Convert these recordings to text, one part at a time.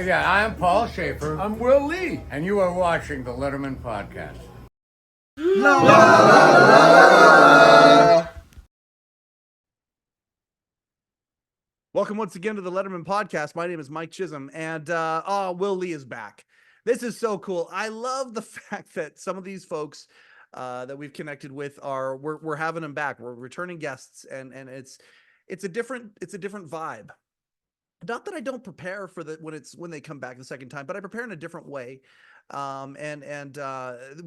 Yeah, I'm Paul Schaefer. I'm Will Lee. And you are watching the Letterman Podcast. La, la, la. Welcome once again to the Letterman Podcast. My name is Mike Chisholm, and Will Lee is back. This is so cool. I love the fact that some of these folks that we've connected with we're having them back. We're returning guests, and it's a different vibe. Not that I don't prepare for when they come back the second time, but I prepare in a different way. We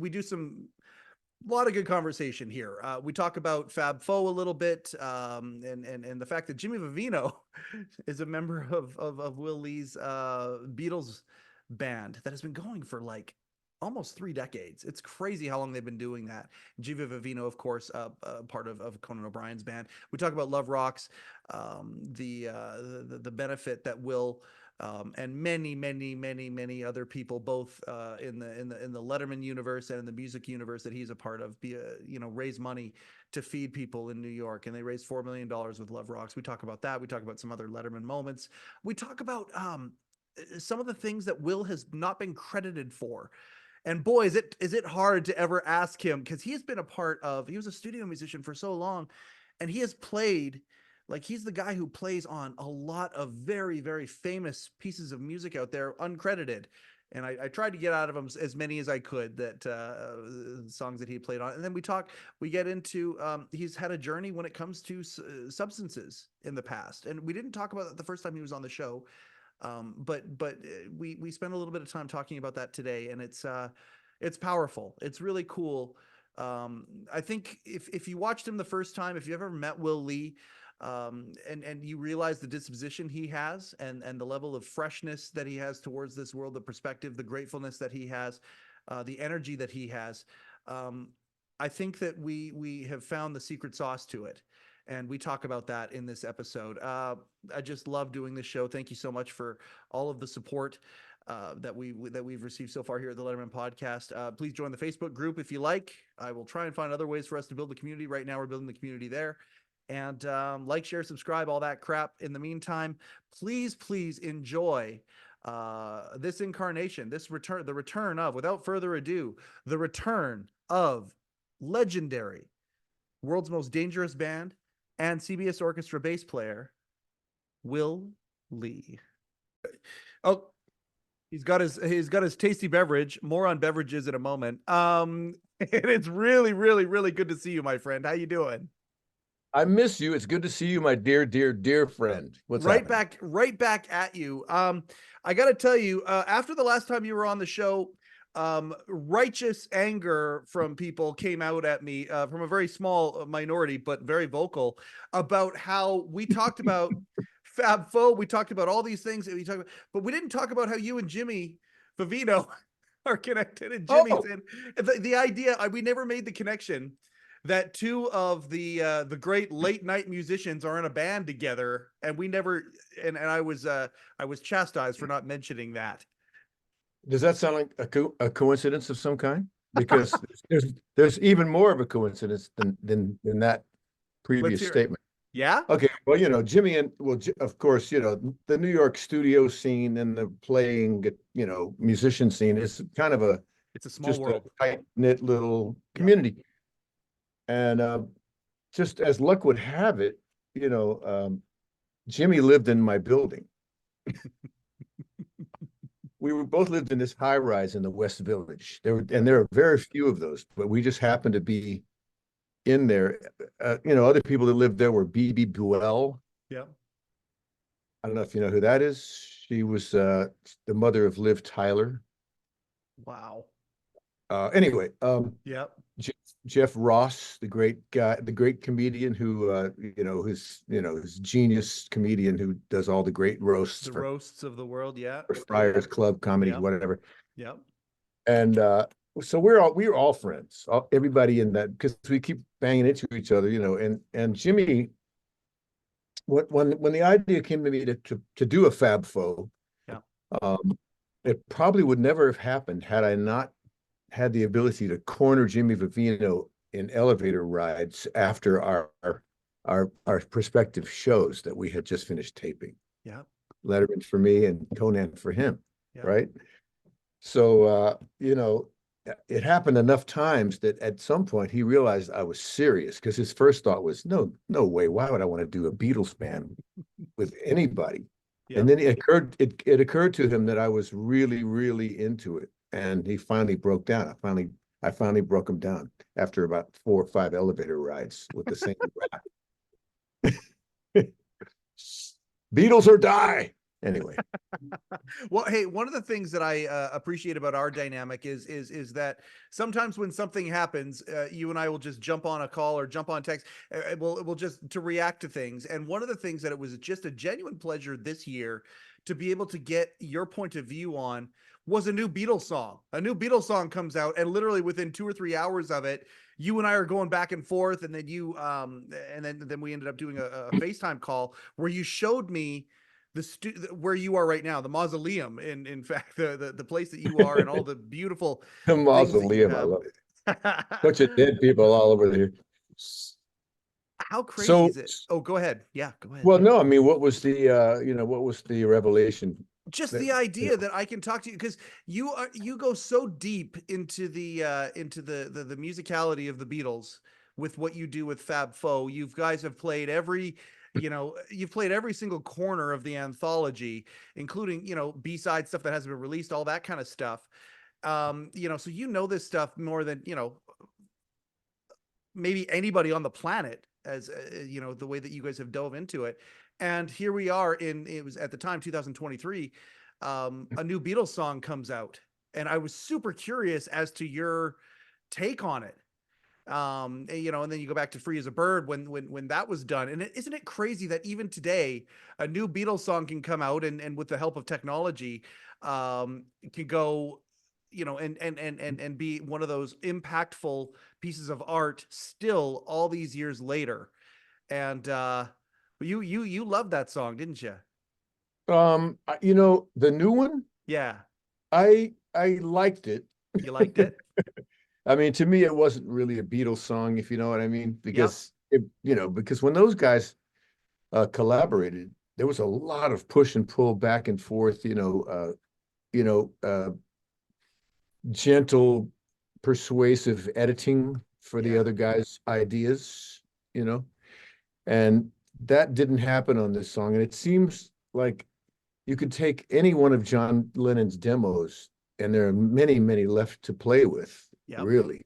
do a lot of good conversation here. We talk about Fab Faux a little bit, and the fact that Jimmy Vivino is a member of Will Lee's Beatles band that has been going for like almost 3 decades. It's crazy how long they've been doing that. Jimmy Vivino, of course, part of Conan O'Brien's band. We talk about Love Rocks, the benefit that Will and many other people, both in the Letterman universe and in the music universe that he's a part of, raise money to feed people in New York, and they raised $4 million with Love Rocks. We talk about that. We talk about some other Letterman moments. We talk about some of the things that Will has not been credited for. And boy, is it hard to ever ask him, because he has been he was a studio musician for so long, and he has played, like, he's the guy who plays on a lot of very, very famous pieces of music out there, uncredited. And I tried to get out of him as many as I could, that songs that he played on. And then we get into, he's had a journey when it comes to substances in the past. And we didn't talk about that the first time he was on the show. But we spent a little bit of time talking about that today, and it's powerful. It's really cool. I think if you watched him the first time, if you ever met Will Lee, and you realize the disposition he has, and the level of freshness that he has towards this world, the perspective, the gratefulness that he has, the energy that he has, I think that we have found the secret sauce to it. And we talk about that in this episode. I just love doing this show. Thank you so much for all of the support that we've received so far here at the Letterman Podcast. Please join the Facebook group if you like. I will try and find other ways for us to build the community. Right now, we're building the community there. And like, share, subscribe, all that crap. In the meantime, please enjoy this incarnation, the return of, without further ado, the return of legendary, world's most dangerous band, and CBS Orchestra bass player, Will Lee. Oh, he's got his tasty beverage. More on beverages in a moment. And it's really good to see you, my friend. How you doing? I miss you. It's good to see you, my dear friend. What's happening? Right back at you. I got to tell you, after the last time you were on the show, righteous anger from people came out at me, from a very small minority, but very vocal, about how we talked about Fab Faux. We talked about all these things that but we didn't talk about how you and Jimmy Vivino are connected. And Jimmy said the idea, we never made the connection that two of the great late night musicians are in a band together, and we never, and I was chastised for not mentioning that. Does that sound like a coincidence of some kind? Because there's even more of a coincidence than that previous statement. Yeah. Okay. Well, Jimmy of course, the New York studio scene and the playing, musician scene is kind of it's a small world, a tight-knit little community. And just as luck would have it, Jimmy lived in my building. We both lived in this high rise in the West Village. There are very few of those, but we just happened to be in there. Other people that lived there were B.B. Buell. Yeah. I don't know if you know who that is. She was the mother of Liv Tyler. Wow. Anyway. Yep. Jeff Ross, the great guy, the great comedian who, his genius comedian who does all the great roasts. Roasts of the world, yeah. For Friars Club comedy, whatever. Yep. And so we were all friends, everybody in that, because we keep banging into each other, and Jimmy, when the idea came to me to do a Fab Faux, it probably would never have happened had I not had the ability to corner Jimmy Vivino in elevator rides after our prospective shows that we had just finished taping. Yeah. Letterman for me and Conan for him. Yeah. right? So, it happened enough times that at some point he realized I was serious, because his first thought was, no way. Why would I want to do a Beatles band with anybody? Yeah. And then it occurred to him that I was really, really into it. And he finally broke down. I finally broke him down after about 4 or 5 elevator rides with the same rap. Beatles or die. Anyway. Well, hey, one of the things that I appreciate about our dynamic is that sometimes when something happens, you and I will just jump on a call or jump on text. We'll just to react to things. And one of the things that it was just a genuine pleasure this year to be able to get your point of view on was a new Beatles song. A new Beatles song comes out, and literally within 2 or 3 hours of it, you and I are going back and forth, and then then we ended up doing a FaceTime call where you showed me where you are right now, the mausoleum, in fact, the place that you are, and all the beautiful The things that you mausoleum, I have. love it. Bunch of dead people all over there. How crazy So, is it? Oh, go ahead. Yeah, go ahead. well, no, I mean, what was the revelation? Just that, the idea that I can talk to you, because you go so deep into the musicality of the Beatles with what you do with Fab Faux. You guys have played you've played every single corner of the anthology, including, B-side stuff that hasn't been released, all that kind of stuff. So this stuff more than, maybe anybody on the planet, as the way that you guys have dove into it. And here we are it was at the time 2023, a new Beatles song comes out, and I was super curious as to your take on it. And then you go back to Free as a Bird when that was done. And isn't it crazy that even today a new Beatles song can come out and with the help of technology, can go, and be one of those impactful pieces of art still all these years later. And you loved that song, didn't you? The new one, Yeah. I liked it. You liked it? I mean, to me, it wasn't really a Beatles song, if you know what I mean, Yep. because when those guys collaborated, there was a lot of push and pull back and forth, gentle, persuasive editing for the Yeah. other guys' ideas, and that didn't happen on this song. And it seems like you could take any one of John Lennon's demos, and there are many, many left to play with, Yep. really,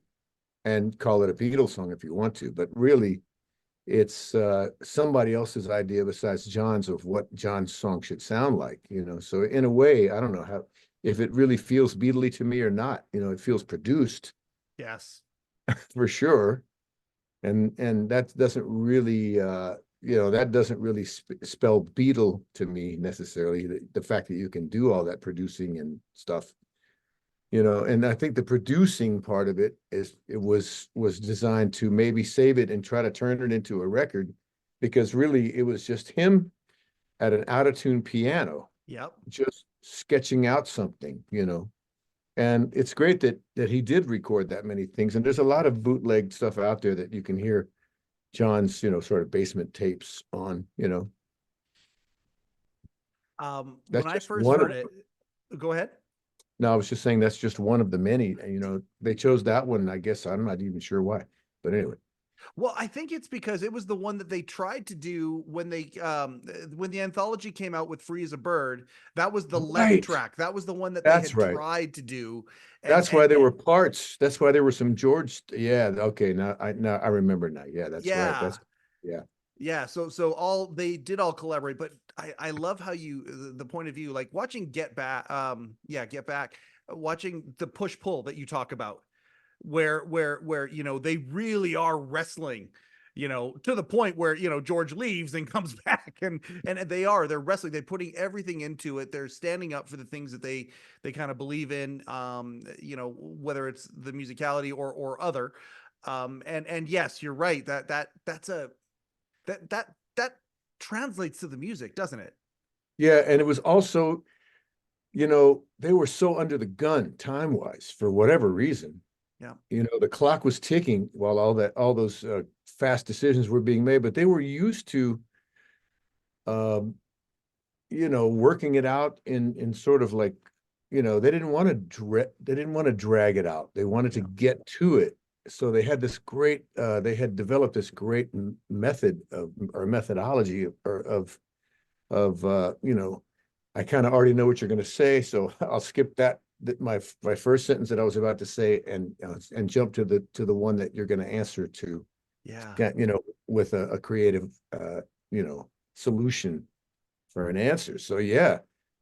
and call it a Beatles song if you want to. But really, it's somebody else's idea besides John's of what John's song should sound like, So in a way, I don't know if it really feels Beatley to me or not. It feels produced Yes. for sure, and that doesn't really spell Beatle to me necessarily. The fact that you can do all that producing and stuff, and I think the producing part of it was designed to maybe save it and try to turn it into a record, because really it was just him at an out-of-tune piano, Yep. just sketching out something, and it's great that he did record that many things. And there's a lot of bootleg stuff out there that you can hear John's, sort of basement tapes on, When That's I just first one heard of it, go ahead. No, I was just saying that's just one of the many. They chose that one. I guess I'm not even sure why, but anyway. Well, I think it's because it was the one that they tried to do when the anthology came out with Free as a Bird. That was the left Right. track. That was the one that they That's had right. tried to do. That's why there were parts. That's why there were some George. Yeah. Okay. Now I remember now. Yeah, that's right. Yeah. Yeah. Yeah, so they did all collaborate, but I love how the point of view, like watching Get Back, Get Back, watching the push pull that you talk about, where they really are wrestling, to the point where George leaves and comes back, and they're wrestling, they're putting everything into it, they're standing up for the things that they kind of believe in, whether it's the musicality or other, and yes, you're right, that translates to the music, doesn't it? Yeah. And it was also, they were so under the gun time-wise for whatever reason. Yeah. The clock was ticking while all those fast decisions were being made, but they were used to, working it out in sort of like they didn't want to drag it out. They wanted to get to it. So they had they had developed this great method or methodology of I kind of already know what you're going to say, so I'll skip my first sentence that I was about to say and jump to the one that you're going to answer to. Yeah. With a creative solution for an answer. So yeah,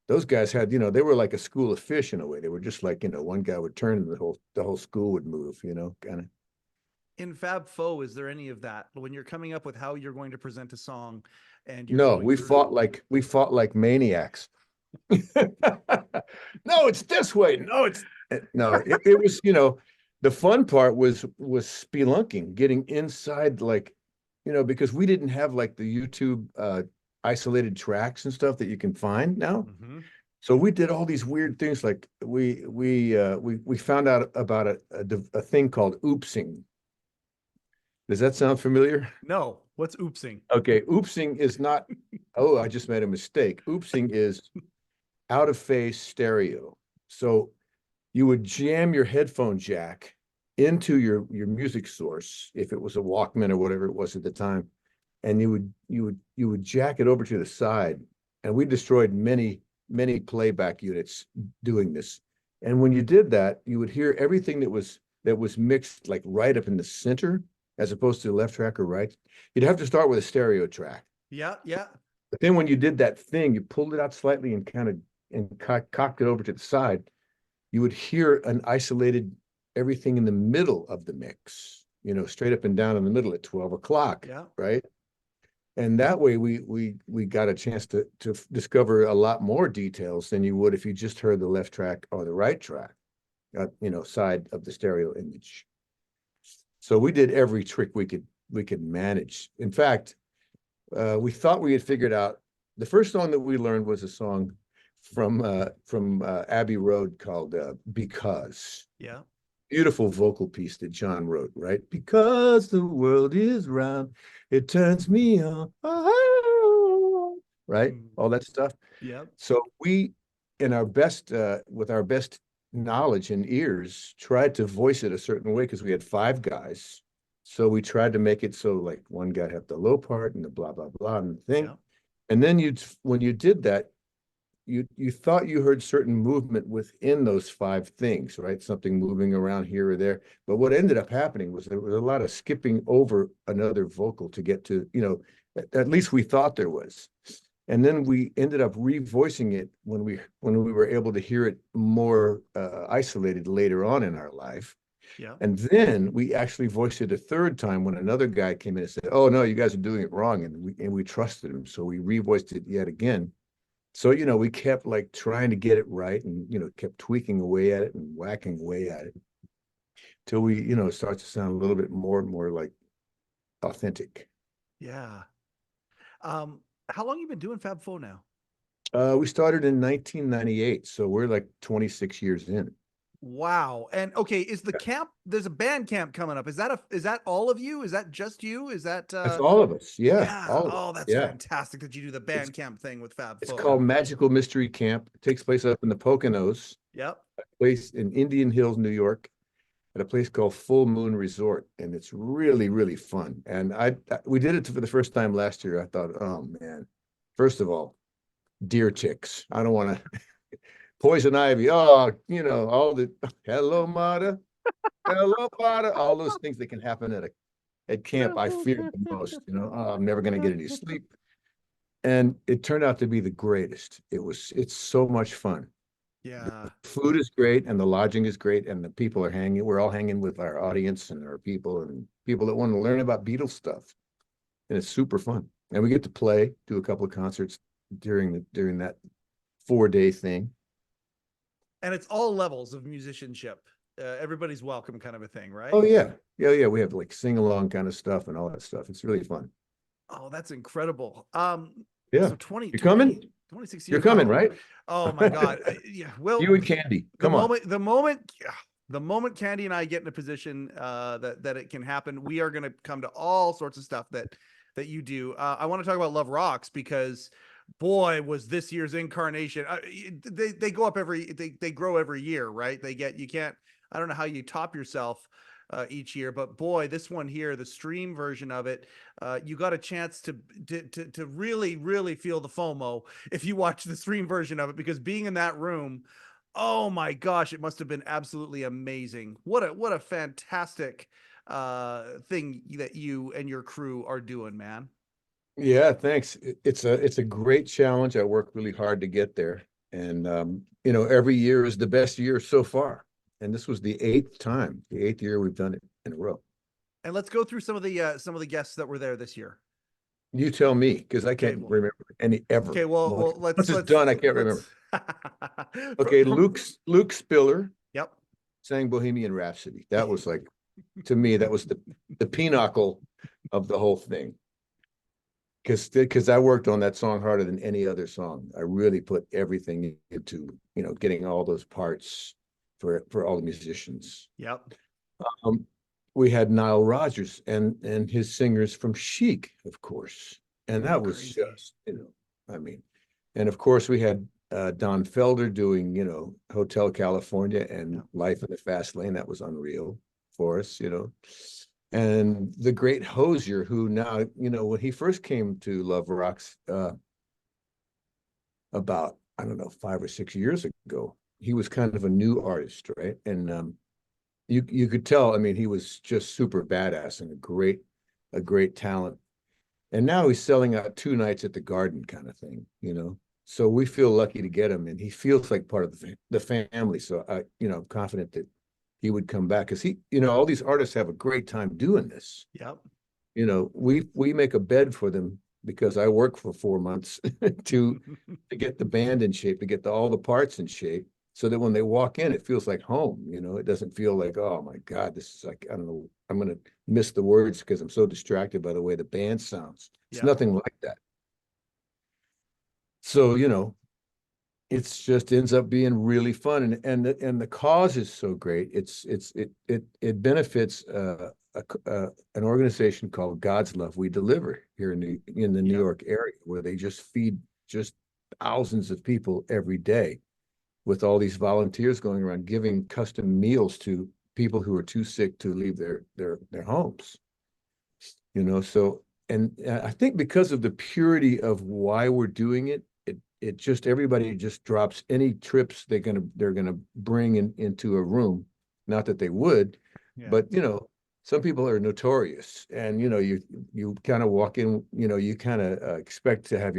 those guys had, they were like a school of fish in a way. They were just like, one guy would turn and the whole school would move, kind of. In Fab Faux, is there any of that when you're coming up with how you're going to present a song and you're No, going we through- fought like maniacs. No, it's this way. No, it was, the fun part was spelunking, getting inside, like, because we didn't have like the YouTube isolated tracks and stuff that you can find now. Mhm. So we did all these weird things. Like we found out about a thing called oopsing. Does that sound familiar? No, what's oopsing? Okay, oopsing is not, oh, I just made a mistake. Oopsing is out of phase stereo. So you would jam your headphone jack into your music source, if it was a Walkman or whatever it was at the time, and you would jack it over to the side. And we destroyed many playback units doing this. And when you did that, you would hear everything that was mixed like right up in the center, as opposed to the left track or right. You'd have to start with a stereo track. Yeah. But then when you did that thing, you pulled it out slightly and cocked it over to the side, you would hear an isolated everything in the middle of the mix, straight up and down in the middle at 12 o'clock. Yeah. Right. And that way we got a chance to discover a lot more details than you would if you just heard the left track or the right track, side of the stereo image. So we did every trick we could manage. In fact, we thought we had figured out, the first song that we learned was a song from Abbey Road called Because. Yeah. Beautiful vocal piece that John wrote, right? Because the world is round, it turns me on, right? All that stuff. Yeah. So we, in our best, with our best knowledge and ears, tried to voice it a certain way because we had 5 guys. So we tried to make it so like one guy had the low part and the blah, blah, blah and the thing. Yeah. And then when you did that, you thought you heard certain movement within those 5 things, right? Something moving around here or there. But what ended up happening was there was a lot of skipping over another vocal to get to, at least we thought there was. And then we ended up revoicing it when we were able to hear it more isolated later on in our life. Yeah. And then we actually voiced it a 3rd time when another guy came in and said, "Oh no, you guys are doing it wrong," and we trusted him, so we revoiced it yet again. So we kept like trying to get it right, and kept tweaking away at it and whacking away at it till we it starts to sound a little bit more and more like authentic. Yeah. How long have you been doing Fab Faux now? We started in 1998, so we're like 26 years in. Wow. And okay, is the camp, there's a band camp coming up. Is that all of you? Is that just you? Is that That's all of us. Yeah. yeah. All of Oh, us. that's Yeah. fantastic that you do the band camp thing with Fab It's Faux. called Magical Mystery Camp. It takes place up in the Poconos, Yep. a place in Indian Hills, New York, at a place called Full Moon Resort, and it's really, really fun. And we did it for the first time last year. I thought, oh man, first of all, deer ticks. I don't want to poison ivy. Oh, all the hello, Marta, hello, Marta, all those things that can happen at camp. I fear the most. Oh, I'm never going to get any sleep. And it turned out to be the greatest. It's so much fun. Yeah. The food is great and the lodging is great and the people are hanging. We're all hanging with our audience and our people and people that want to learn about Beatles stuff. And it's super fun. And we get to do a couple of concerts during that 4-day thing. And it's all levels of musicianship. Everybody's welcome kind of a thing, right? Oh yeah. Yeah. We have like sing along kind of stuff and all that stuff. It's really fun. Oh, that's incredible. Yeah. So 20, You're coming? 26 years. You're coming, Oh, right? Oh my God. Yeah. Well, You and Candy. Come on. The moment Candy and I get in a position that it can happen, we are going to come to all sorts of stuff that you do. I want to talk about Love Rocks because boy, was this year's incarnation. They go up they grow every year, right? I don't know how you top yourself each year, but boy, this one here, the stream version of it, you got a chance to really, really feel the FOMO if you watch the stream version of it, because being in that room, oh my gosh, it must have been absolutely amazing. What a fantastic thing that you and your crew are doing, man. Yeah, thanks. It's a great challenge. I work really hard to get there. And every year is the best year so far. And this was the eighth year we've done it in a row. And let's go through some of the guests that were there this year. You tell me, because I can't remember any ever. Okay, well, once it's done, I can't remember. Okay, Luke Spiller. Yep. Sang Bohemian Rhapsody. That was like, to me, that was the pinnacle of the whole thing. Because I worked on that song harder than any other song. I really put everything into, getting all those parts for all the musicians. Yep. We had Nile Rodgers and his singers from Chic, of course. And that was crazy. just, and of course we had Don Felder doing, Hotel California and Life in the Fast Lane. That was unreal for us, And the great Hozier, who now, when he first came to Love Rocks about, 5 or 6 years ago, he was kind of a new artist, right? And you could tell, he was just super badass and a great talent. And now he's selling out 2 nights at the Garden kind of thing, So we feel lucky to get him, and he feels like part of the family. So I'm confident that he would come back, because all these artists have a great time doing this. Yep. We make a bed for them, because I work for 4 months to get the band in shape, to get all the parts in shape, so that when they walk in, it feels like home. It doesn't feel like, oh my God, this is like, I don't know, I'm going to miss the words because I'm so distracted by the way the band sounds. It's nothing like that. So, it's just ends up being really fun, and the cause is so great. It benefits an organization called God's Love We Deliver here in the New York area, where they just feed just thousands of people every day, with all these volunteers going around giving custom meals to people who are too sick to leave their homes. So, and I think because of the purity of why we're doing it, it just, everybody just drops any trips they're gonna bring into a room. Not that they would, but some people are notorious, and you kind of walk in, you kind of expect to have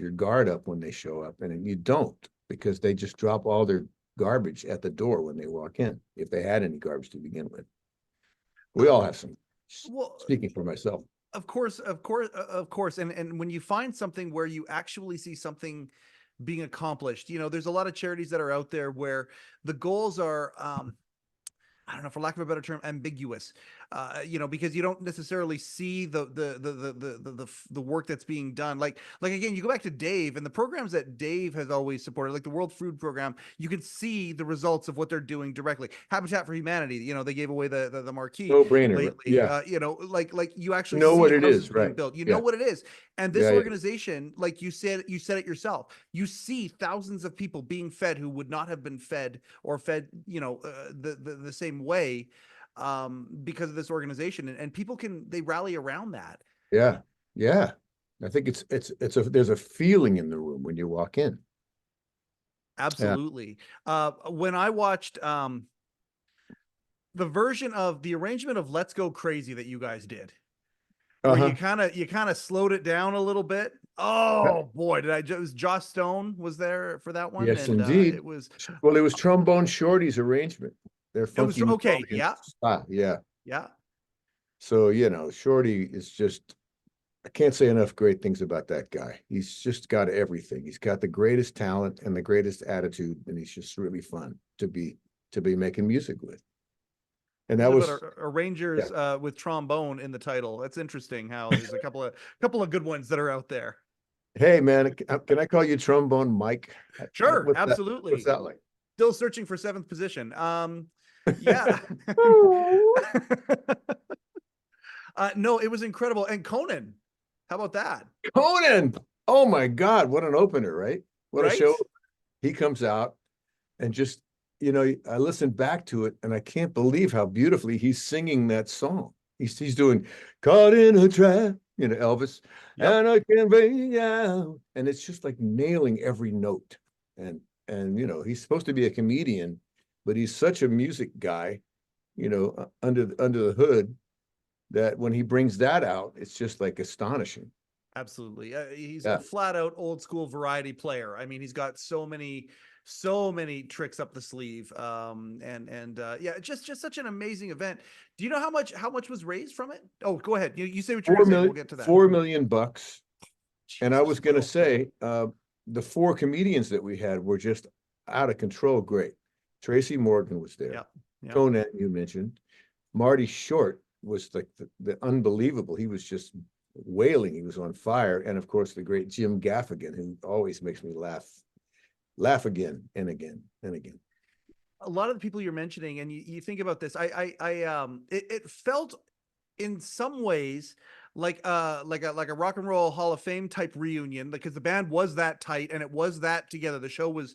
your guard up when they show up, and you don't, because they just drop all their garbage at the door when they walk in, if they had any garbage to begin with. We all have some. Well, speaking for myself. Of course. And when you find something where you actually see something being accomplished, there's a lot of charities that are out there where the goals are, I don't know, for lack of a better term, ambiguous, because you don't necessarily see the work that's being done. Like again, you go back to Dave and the programs that Dave has always supported, like the World Food Program. You can see the results of what they're doing directly. Habitat for Humanity, they gave away the marquee. No brainer. Lately. Yeah. Like you actually know see what it is, being right? built. You know what it is, and this organization, like you said it yourself. You see thousands of people being fed who would not have been fed or fed, the same way, because of this organization, and people they rally around that. Yeah. I think there's a feeling in the room when you walk in. Absolutely. When I watched the arrangement of Let's Go Crazy that you guys did, where you kind of slowed it down a little bit. Oh boy, Joss Stone was there for that one. Yes, and indeed. It was Trombone Shorty's arrangement. They're funky. Okay. Yeah. Yeah. So, Shorty is just, I can't say enough great things about that guy. He's just got everything. He's got the greatest talent and the greatest attitude, and he's just really fun to be making music with. And that was arrangers with trombone in the title. That's interesting how there's a couple of good ones that are out there. Hey man, can I call you Trombone Mike? Sure, absolutely. What's that like? Still searching for 7th position. Yeah. No, it was incredible. And Conan, how about that? Conan, Oh my God, what an opener, right? What a Right? show. He comes out and just, I listened back to it and I can't believe how beautifully he's singing that song. He's doing caught in a trap, Elvis, Yep. and I can bring out. And it's just like nailing every note. And he's supposed to be a comedian, but he's such a music guy, under the hood, that when he brings that out, it's just like astonishing. Absolutely. He's a Yeah. flat out old school variety player. I mean, he's got so many tricks up the sleeve. Yeah, just such an amazing event. Do you know how much was raised from it? Oh, go ahead. You say what you're Four gonna say. We'll million, get to that. $4 million. And I Jesus, was going to Will. say, the four comedians that we had were just out of control. Great. Tracy Morgan was there. Yep. Yep. Conan, you mentioned. Marty Short was like the unbelievable. He was just wailing. He was on fire. And of course, the great Jim Gaffigan, who always makes me laugh again and again and again. A lot of the people you're mentioning, and you think about this, it felt in some ways like a rock and roll Hall of Fame type reunion, because the band was that tight and it was that together. The show was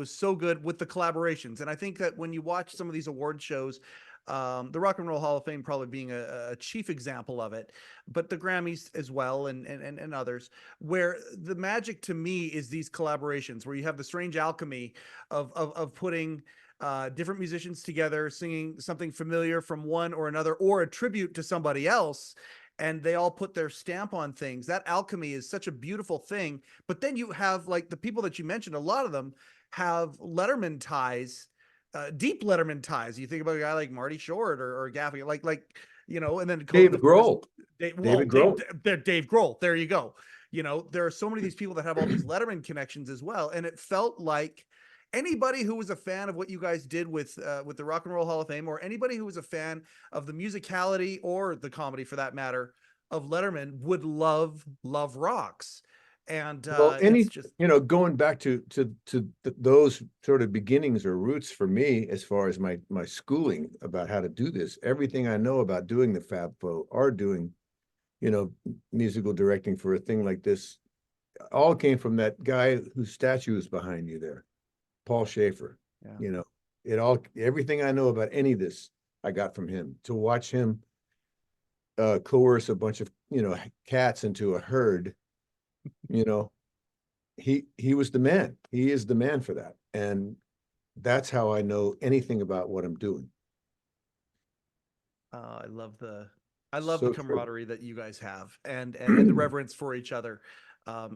so good with the collaborations. And I think that when you watch some of these award shows, the Rock and Roll Hall of Fame probably being a chief example of it, but the Grammys as well, and others, where the magic to me is these collaborations where you have the strange alchemy of putting different musicians together, singing something familiar from one or another, or a tribute to somebody else, and they all put their stamp on things. That alchemy is such a beautiful thing. But then you have, like, the people that you mentioned, a lot of them have Letterman ties, deep Letterman ties. You think about a guy like Marty Short or Gaffey, and then Conan, Dave of course. Grohl. David Grohl. Dave Grohl. There you go. There are so many of these people that have all these Letterman connections as well. And it felt like anybody who was a fan of what you guys did with the Rock and Roll Hall of Fame, or anybody who was a fan of the musicality or the comedy, for that matter, of Letterman, would love Love Rocks. And Well, it's just, going back to those sort of beginnings or roots for me, as far as my schooling about how to do this, everything I know about doing the Fab Faux or doing, musical directing for a thing like this, all came from that guy whose statue is behind you there, Paul Schaefer. yeah. Everything I know about any of this, I got from him. To watch him coerce a bunch of, cats into a herd, he was the man. He is the man for that. And that's how I know anything about what I'm doing. I love the So true. camaraderie that you guys have, and the reverence for each other.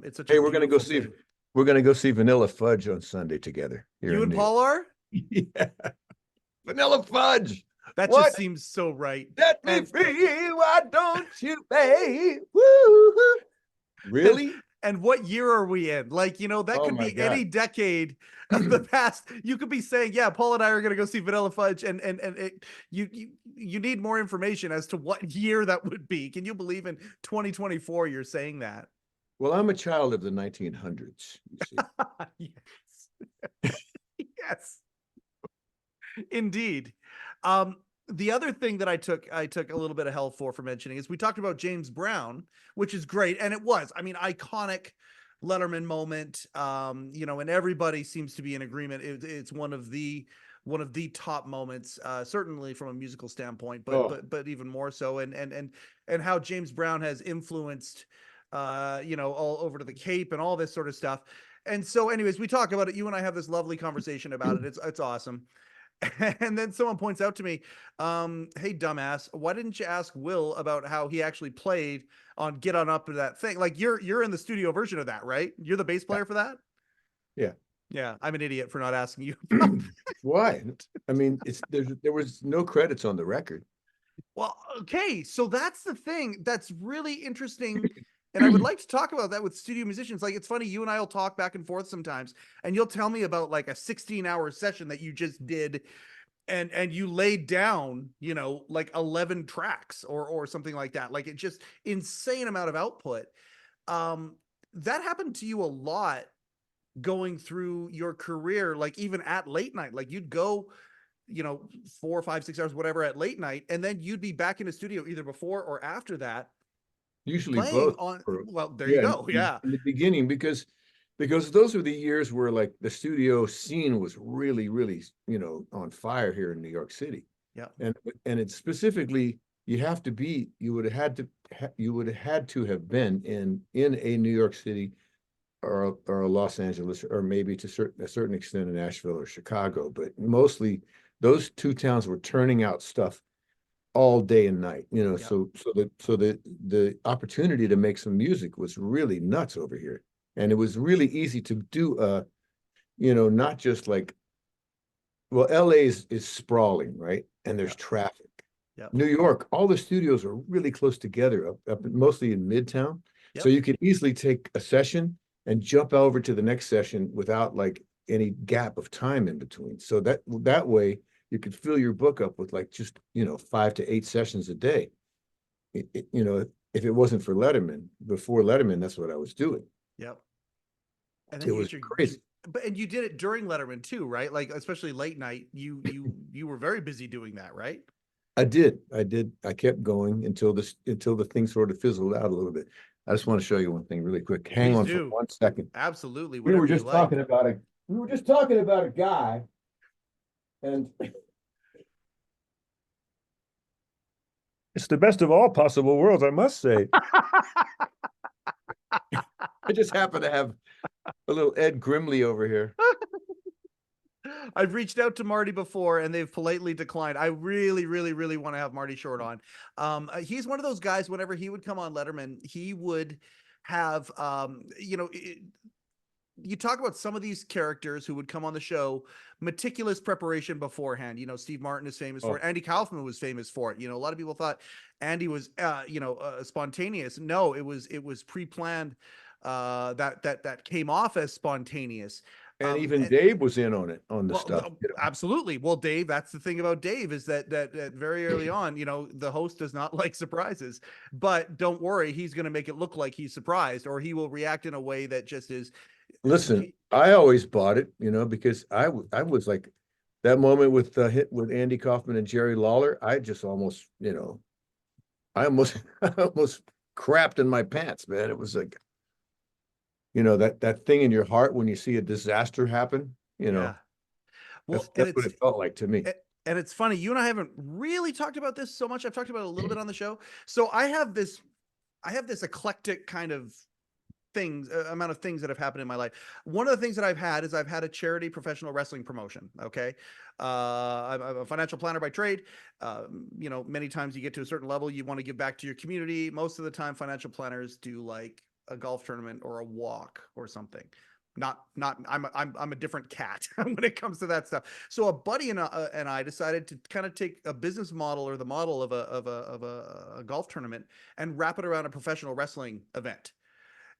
It's such Hey, a we're gonna go beautiful see thing. we're gonna go see Vanilla Fudge on Sunday together. Here You in and New Paul are? York. Yeah. Vanilla Fudge. That What? just seems so right. Set me And- free, why don't you, babe? Woo. Really? And what year are we in? That Oh could my be God. any decade of the past. You could be saying, yeah, Paul and I are going to go see Vanilla Fudge. You need more information as to what year that would be. Can you believe in 2024 you're saying that? Well, I'm a child of the 1900s, you see. Yes. Yes. Indeed. The other thing that I took a little bit of hell for mentioning is we talked about James Brown, which is great. And it was, iconic Letterman moment. And everybody seems to be in agreement. It's one of the top moments, certainly from a musical standpoint, but even more so. And how James Brown has influenced, all over to the Cape and all this sort of stuff. And so anyways, we talk about it. You and I have this lovely conversation about it. It's awesome. And then someone points out to me, hey, dumbass, why didn't you ask Will about how he actually played on Get On Up to That Thing? Like, you're in the studio version of that, right? You're the bass player for that? Yeah. Yeah, I'm an idiot for not asking you about that. Why? I mean, there was no credits on the record. Well, okay, so that's the thing that's really interesting. And I would like to talk about that with studio musicians. Like, it's funny, you and I will talk back and forth sometimes, and you'll tell me about like a 16-hour session that you just did, and you laid down, like 11 tracks or something like that. Like, it just insane amount of output. That happened to you a lot going through your career, like even at late night. Like, you'd go 4, 5, 6 hours, whatever, at late night, and then you'd be back in the studio either before or after that, Usually playing both. on, well, there you Yeah, go. Yeah. in the beginning, because those are the years where like the studio scene was really, really, on fire here in New York City. Yeah. And it's specifically, you would have had to have been in a New York City or a Los Angeles, or maybe to a certain extent in Nashville or Chicago, but mostly those two towns were turning out stuff all day and night. Yeah. So the opportunity to make some music was really nuts over here, and it was really easy to do. Not just like, well, LA is sprawling, right, and there's traffic. Yeah. New York, all the studios are really close together, up mostly in Midtown. So Yep. you could easily take a session and jump over to the next session without like any gap of time in between. So that way you could fill your book up with like just 5 to 8 sessions a day. If it wasn't for Letterman, before Letterman, that's what I was doing. Yep. And then It you was get your, crazy. but and you did it during Letterman too, right? Like especially late night. You were very busy doing that, right? I did. I kept going until the thing sort of fizzled out a little bit. I just want to show you one thing really quick. Hang Please on do. for 1 second. Absolutely. We were Whatever you just like. talking about a guy, and it's the best of all possible worlds, I must say. I just happen to have a little Ed Grimley over here. I've reached out to Marty before and they've politely declined. I really, really, really want to have Marty Short on. He's one of those guys, whenever he would come on Letterman, he would have, you talk about some of these characters who would come on the show, meticulous preparation beforehand. Steve Martin is famous for it. Andy Kaufman was famous for it. A lot of people thought Andy was, spontaneous. No, it was pre-planned. That came off as spontaneous. And even Dave was in on it, on the Well, stuff. absolutely. Well, Dave, that's the thing about Dave, is that very early on, the host does not like surprises, but don't worry, he's going to make it look like he's surprised, or he will react in a way that just is. Listen, I always bought it, because I was like, that moment with Andy Kaufman and Jerry Lawler, I just almost, I almost crapped in my pants, man. It was like, that thing in your heart when you see a disaster happen, Yeah. Well, that's what it felt like to me. And it's funny, you and I haven't really talked about this so much. I've talked about it a little bit on the show. So I have this eclectic kind of amount of things that have happened in my life. One of the things that I've had is I've had a charity professional wrestling promotion. Okay. I'm a financial planner by trade. Many times you get to a certain level, you want to give back to your community. Most of the time, financial planners do like a golf tournament or a walk or something. I'm a different cat when it comes to that stuff. So a buddy and I decided to kind of take a business model, or the model of a golf tournament, and wrap it around a professional wrestling event.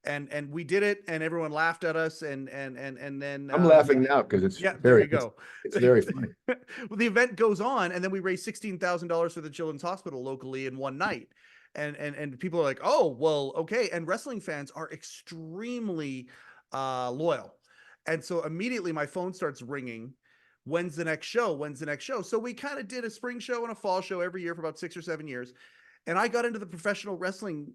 And we did it, and everyone laughed at us, and then I'm laughing now because it's there you go. It's very funny. Well, the event goes on, and then we raised $16,000 for the Children's Hospital locally in one night. And people are like, oh, well, okay. And wrestling fans are extremely loyal. And so immediately my phone starts ringing. When's the next show? When's the next show? So we kind of did a spring show and a fall show every year for about 6 or 7 years. And I got into the professional wrestling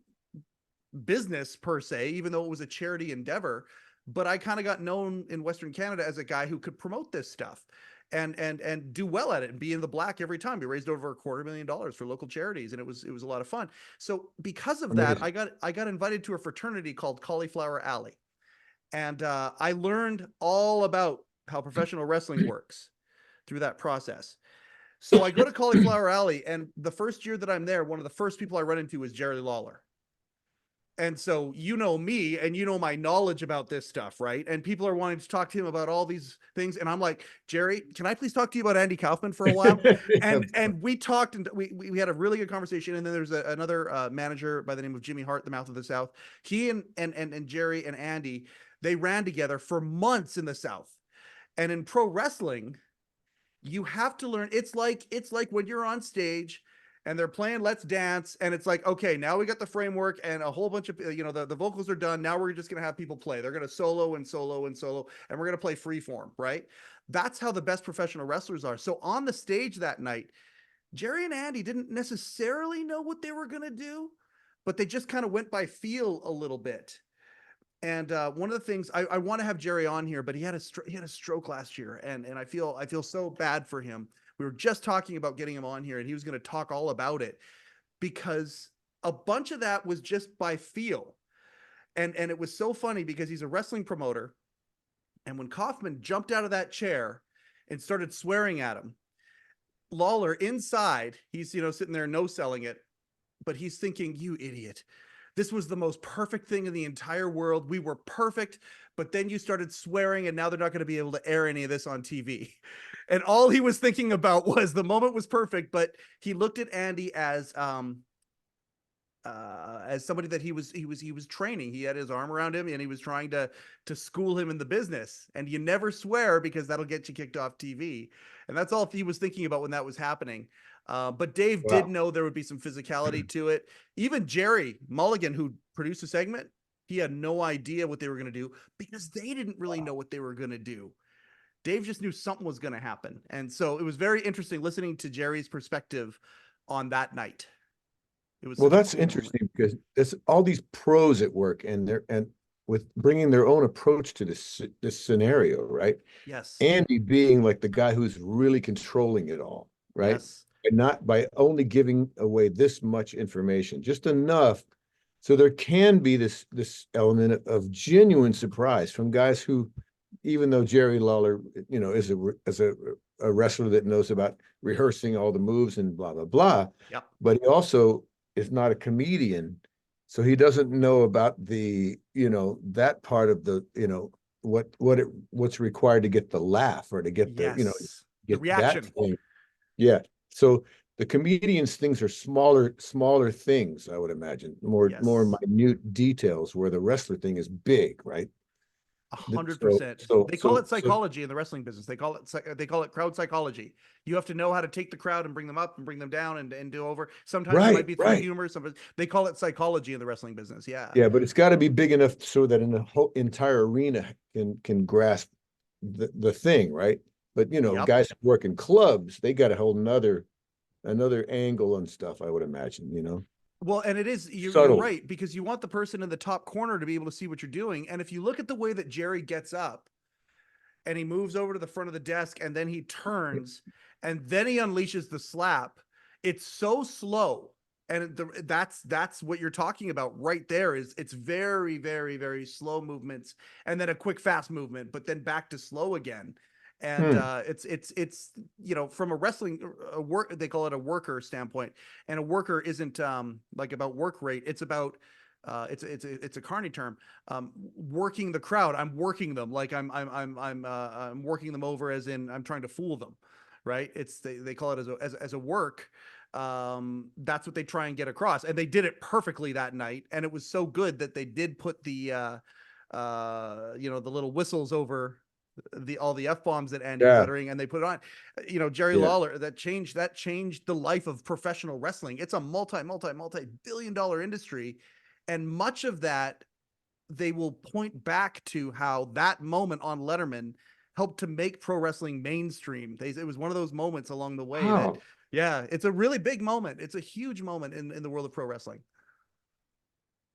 business per se, even though it was a charity endeavor, but I kind of got known in Western Canada as a guy who could promote this stuff and do well at it and be in the black every time. We raised over $250,000 for local charities, and it was a lot of fun. So because of that, I got invited to a fraternity called Cauliflower Alley. And I learned all about how professional wrestling works through that process. So I go to Cauliflower Alley, and the first year that I'm there, one of the first people I run into is Jerry Lawler. And so me, and my knowledge about this stuff, right? And people are wanting to talk to him about all these things. And I'm like, Jerry, can I please talk to you about Andy Kaufman for a while? And we talked, and we had a really good conversation. And then there's another manager by the name of Jimmy Hart, the Mouth of the South. He and Jerry and Andy, they ran together for months in the South. And in pro wrestling, you have to learn. It's like when you're on stage and they're playing Let's Dance, and it's like, okay, now we got the framework and a whole bunch of, the vocals are done. Now we're just going to have people play. They're going to solo and solo and solo, and we're going to play freeform, right? That's how the best professional wrestlers are. So on the stage that night, Jerry and Andy didn't necessarily know what they were going to do, but they just kind of went by feel a little bit. And one of the things I want to have Jerry on here, but he had a stroke last year, and I feel so bad for him. We were just talking about getting him on here, and he was going to talk all about it, because a bunch of that was just by feel. And it was so funny because he's a wrestling promoter. And when Kaufman jumped out of that chair and started swearing at him, Lawler inside, he's, sitting there no-selling it, but he's thinking, you idiot. This was the most perfect thing in the entire world. We were perfect, but then you started swearing, and now they're not going to be able to air any of this on TV. And all he was thinking about was the moment was perfect, but he looked at Andy as somebody that he was training. He had his arm around him, and he was trying to school him in the business. And you never swear, because that'll get you kicked off TV. And that's all he was thinking about when that was happening. But Dave did know there would be some physicality to it. Even Jerry Mulligan, who produced the segment, he had no idea what they were going to do, because they didn't really know what they were going to do. Dave just knew something was going to happen. And so it was very interesting listening to Jerry's perspective on that night. It was that's interesting, because there's all these pros at work, and with bringing their own approach to this scenario, right? Yes. Andy being like the guy who's really controlling it all, right? Yes. And not by only giving away this much information, just enough so there can be this element of genuine surprise from guys who, even though Jerry Lawler, is a wrestler that knows about rehearsing all the moves and blah blah blah, Yep. but he also is not a comedian, so he doesn't know about the that part of the what's required to get the laugh, or to get the Yes. get The reaction. that thing. Yeah. So the comedian's things are smaller things, I would imagine, more minute details, where the wrestler thing is big, right? 100%. They call it psychology in the wrestling business. They call it crowd psychology. You have to know how to take the crowd and bring them up and bring them down and do over. Sometimes it might be through humor. Sometimes they call it psychology in the wrestling business. Yeah. Yeah, but it's got to be big enough so that the whole entire arena can grasp the thing, right? But guys who work in clubs, they got a whole another angle and stuff, I would imagine. Well, and it is, you're right, because you want the person in the top corner to be able to see what you're doing. And if you look at the way that Jerry gets up and he moves over to the front of the desk, and then he turns, and then he unleashes the slap, it's so slow. And that's what you're talking about right there. It's very, very, very slow movements, and then a quick, fast movement, but then back to slow again. And it's from a wrestling work, they call it a worker standpoint, and a worker isn't like about work rate. It's about it's a carny term, working the crowd. I'm working them, like I'm working them over, as in I'm trying to fool them, right? They call it as a work. That's what they try and get across, and they did it perfectly that night. And it was so good that they did put the the little whistles over all the F-bombs that Andy was uttering, and they put it on. Jerry Lawler, that changed the life of professional wrestling. It's a multi-billion-dollar industry, and much of that they will point back to how that moment on Letterman helped to make pro wrestling mainstream. It was one of those moments along the way. Wow. It's a really big moment. It's a huge moment in the world of pro wrestling.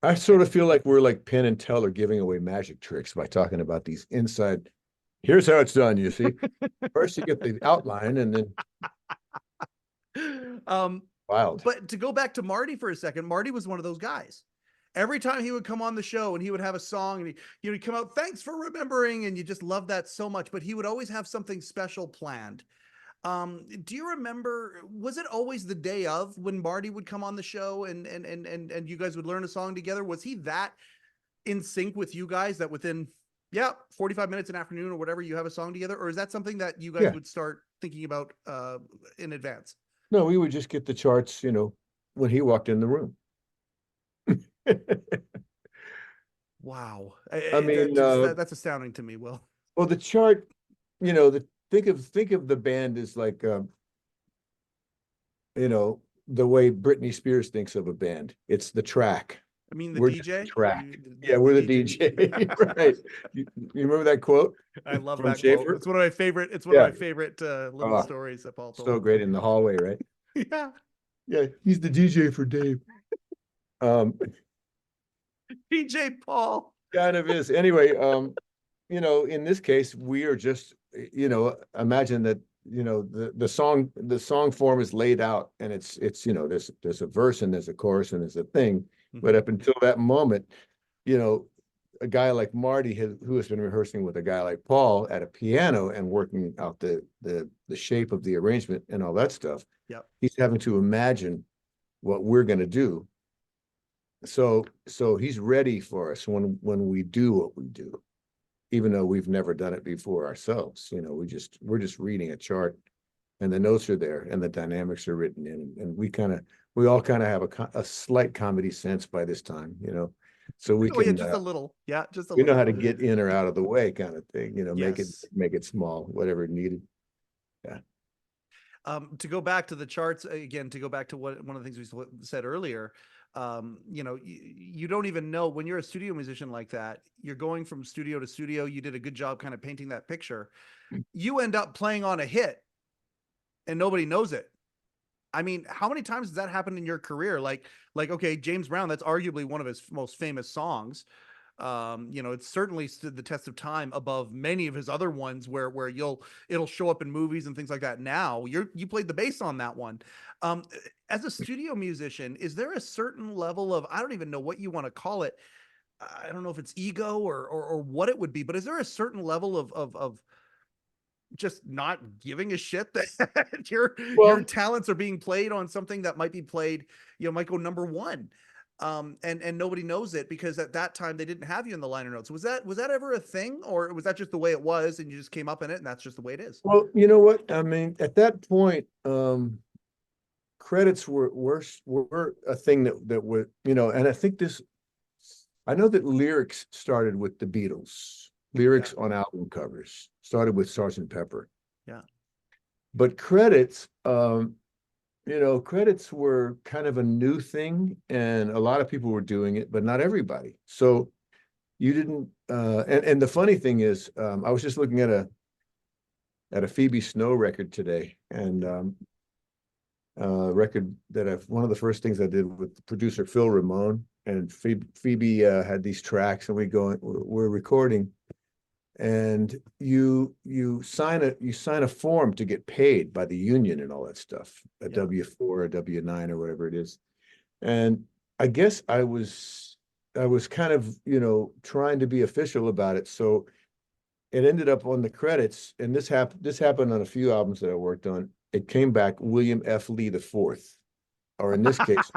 I sort of feel like we're like Penn and Teller giving away magic tricks by talking about these inside. Here's how it's done, you see. First you get the outline, and then wild. But to go back to Marty for a second, Marty was one of those guys. Every time he would come on the show and he would have a song, and he'd come out, thanks for remembering, and you just love that so much, but he would always have something special planned. Do you remember, was it always the day of when Marty would come on the show and you guys would learn a song together? Was he that in sync with you guys that within 45 minutes an afternoon or whatever, you have a song together? Or is that something that you guys would start thinking about in advance? No, we would just get the charts, when he walked in the room. Wow. I mean, that's astounding to me, Will. Well, the chart, think of the band as like, the way Britney Spears thinks of a band. It's the track. I mean, the we're DJ? Track. We're the DJ. Right. You remember that quote? I love from that Schaefer? quote. It's one of my favorite. It's one of my favorite little stories that Paul told. So great in the hallway, right? Yeah. Yeah. He's the DJ for Dave. Um, PJ Paul. kind of is. Anyway, in this case, we are just, imagine that, the song form is laid out, and it's, there's a verse and there's a chorus and there's a thing. But up until that moment, a guy like Marty who has been rehearsing with a guy like Paul at a piano and working out the shape of the arrangement and all that stuff. Yep. He's having to imagine what we're going to do. So he's ready for us when we do what we do, even though we've never done it before ourselves. We're just reading a chart, and the notes are there, and the dynamics are written in, and we all kind of have a slight comedy sense by this time, so we can just a little, just a we know little. how to get in or out of the way, kind of thing. Yes. Make it small, whatever needed. Yeah. To go back to the charts again, to go back to one of the things we said earlier, you don't even know when you're a studio musician like that, you're going from studio to studio. You did a good job kind of painting that picture. You end up playing on a hit and nobody knows it. I mean, how many times has that happened in your career? Like, okay, James Brown, that's arguably one of his most famous songs. It's certainly stood the test of time above many of his other ones where it'll show up in movies and things like that. Now you played the bass on that one. As a studio musician, is there a certain level of, I don't even know what you want to call it. I don't know if it's ego or what it would be, but is there a certain level of just not giving a shit that your talents are being played on something that might be played, might go number one? And nobody knows it because at that time they didn't have you in the liner notes. Was that ever a thing, or was that just the way it was and you just came up in it and that's just the way it is? Well, you know what? I mean, at that point, credits were a thing that would, and I know that lyrics started with the Beatles. Lyrics on album covers started with Sgt. Pepper. Yeah. But credits, credits were kind of a new thing, and a lot of people were doing it, but not everybody. So you didn't, and the funny thing is, I was just looking at a Phoebe Snow record today, and record that one of the first things I did with producer Phil Ramone, and Phoebe had these tracks, and we're recording, and you sign a form to get paid by the union and all that stuff, a W-4 or W-9 or whatever it is. And I guess I was kind of trying to be official about it, so it ended up on the credits. And this happened on a few albums that I worked on. It came back William F. Lee IV, or in this case,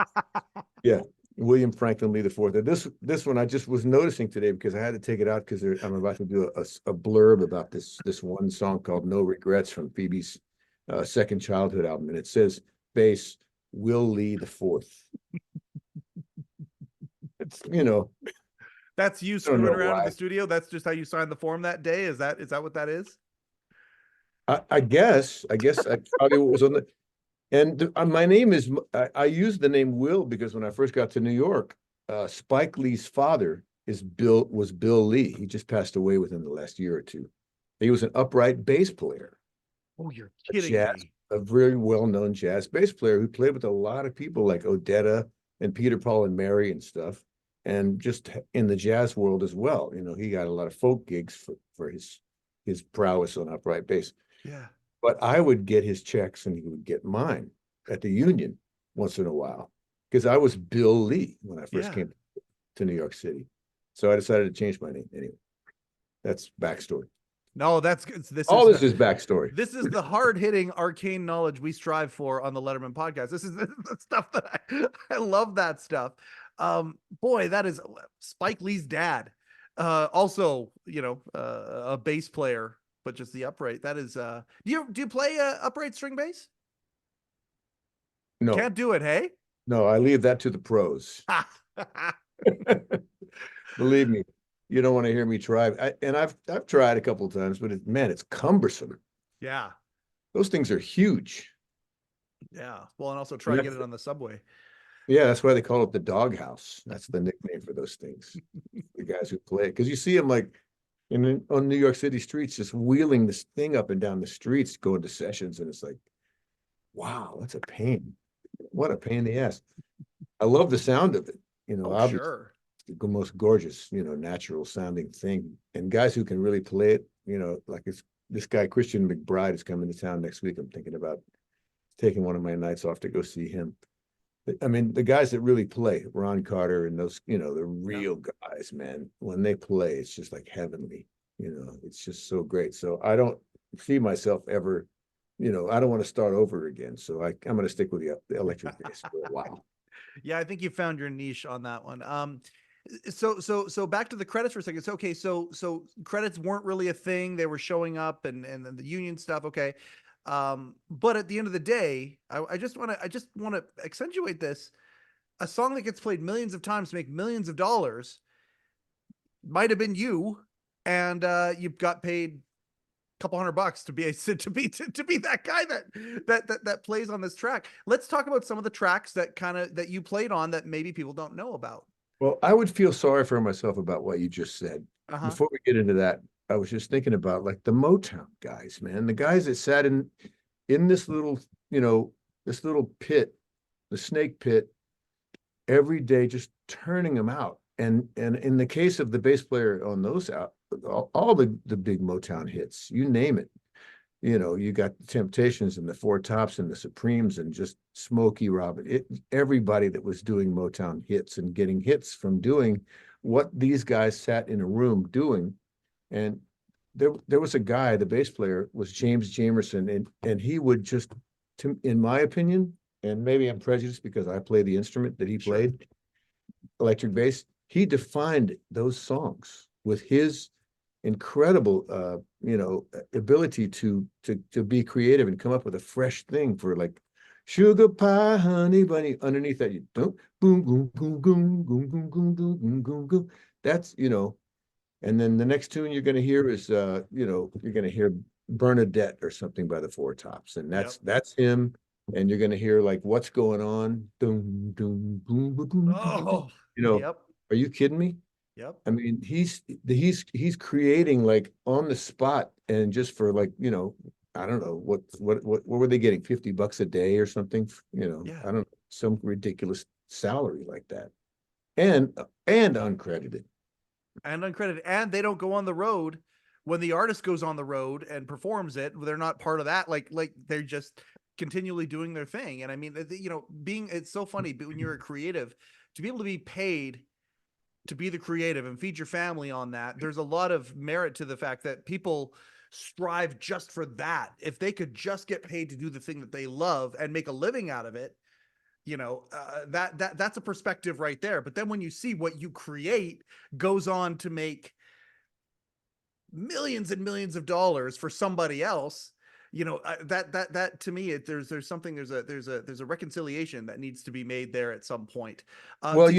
William Franklin Lee IV. And this one I just was noticing today because I had to take it out because I'm about to do a blurb about this one song called "No Regrets" from Phoebe's second childhood album, and it says bass Will Lee IV. It's that's you screwing around in the studio. That's just how you signed the form that day. Is that what that is? I guess I probably was on the. And my name is, I used the name Will because when I first got to New York, Spike Lee's father was Bill Lee. He just passed away within the last year or two. He was an upright bass player. Oh, you're kidding me. A very well-known jazz bass player who played with a lot of people like Odetta and Peter, Paul, and Mary and stuff. And just in the jazz world as well. He got a lot of folk gigs for his prowess on upright bass. Yeah. But I would get his checks and he would get mine at the union once in a while because I was Bill Lee when I first came to New York City. So I decided to change my name anyway. That's backstory. No, this is backstory. This is the hard-hitting arcane knowledge we strive for on the Letterman podcast. This is the stuff that I love that stuff. Boy, that is Spike Lee's dad. Also, a bass player. But just the upright. That is. Do you play upright string bass? No, can't do it. Hey. No, I leave that to the pros. Believe me, you don't want to hear me try. I've tried a couple of times, but it's cumbersome. Yeah. Those things are huge. Yeah. Well, and also try to get it on the subway. Yeah, that's why they call it the doghouse. That's the nickname for those things. The guys who play it, because you see them like. On New York City streets, just wheeling this thing up and down the streets, going to sessions, and it's like, wow, that's a pain. What a pain in the ass. I love the sound of it, Oh, Oh, obviously sure. the most gorgeous, natural sounding thing. And guys who can really play it, like this guy, Christian McBride, is coming to town next week. I'm thinking about taking one of my nights off to go see him. I mean, the guys that really play, Ron Carter and those, the real guys, man, when they play, it's just like heavenly, it's just so great. So I don't see myself ever, I don't want to start over again. So I'm going to stick with the electric bass for a while. Yeah, I think you found your niche on that one. So back to the credits for a second. So, okay, so credits weren't really a thing. They were showing up and then the union stuff. Okay. But at the end of the day, I just want to accentuate this. A song that gets played millions of times to make millions of dollars might have been you, and you've got paid a couple $100 to be that guy that plays on this track. Let's talk about some of the tracks that you played on that maybe people don't know about. Well, I would feel sorry for myself about what you just said. Before we get into that, I was just thinking about like the Motown guys, man, the guys that sat in this little, this little pit, the snake pit, every day, just turning them out. And in the case of the bass player on those all the big Motown hits, you name it, you got the Temptations and the Four Tops and the Supremes and just Smokey Robin, everybody that was doing Motown hits and getting hits from doing what these guys sat in a room doing. And there was a guy, the bass player was James Jamerson, and he would just, in my opinion, and maybe I'm prejudiced because I play the instrument that he played, electric bass, he defined those songs with his incredible ability to be creative and come up with a fresh thing for like sugar pie, honey bunny. Underneath that, you don't boom boom boom boom boom boom boom boom boom boom boom. That's and then the next tune you're going to hear is you're going to hear Bernadette or something by the Four Tops, and that's him. And you're going to hear like What's Going On, doom doom boom boom boom. Yep. Are you kidding me? Yep. I mean, he's creating like on the spot, and just for like, I don't know what were they getting, $50 a day or something? I don't know, some ridiculous salary like that, and uncredited. And uncredited, and they don't go on the road when the artist goes on the road and performs it. They're not part of that. Like they're just continually doing their thing. And I mean, it's so funny, but when you're a creative, to be able to be paid to be the creative and feed your family on that, there's a lot of merit to the fact that people strive just for that. If they could just get paid to do the thing that they love and make a living out of it, that's a perspective right there. But then when you see what you create goes on to make millions and millions of dollars for somebody else, that to me, there's a reconciliation that needs to be made there at some point. Well,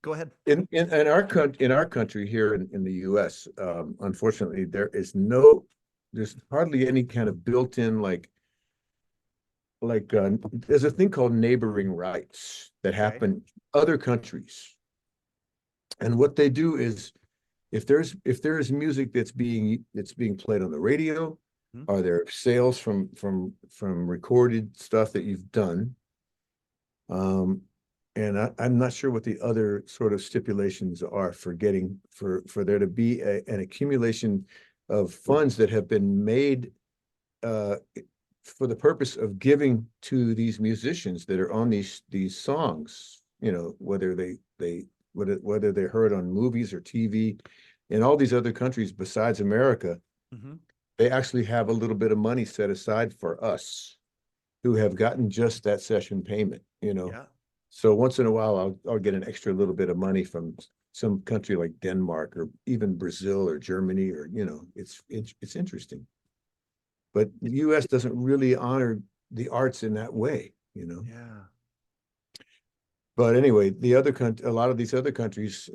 go ahead. In our country here in the U.S., unfortunately, there's hardly any kind of built-in there's a thing called neighboring rights that happen in other countries. And what they do is, if there is music that's being played on the radio, are there sales from recorded stuff that you've done? And I'm not sure what the other sort of stipulations are for there to be an accumulation of funds that have been made for the purpose of giving to these musicians that are on these songs, whether they're heard on movies or TV. In all these other countries besides America, they actually have a little bit of money set aside for us who have gotten just that session payment, So once in a while, I'll get an extra little bit of money from some country like Denmark or even Brazil or Germany, or it's interesting. But the U.S. doesn't really honor the arts in that way, Yeah. But anyway, a lot of these other countries,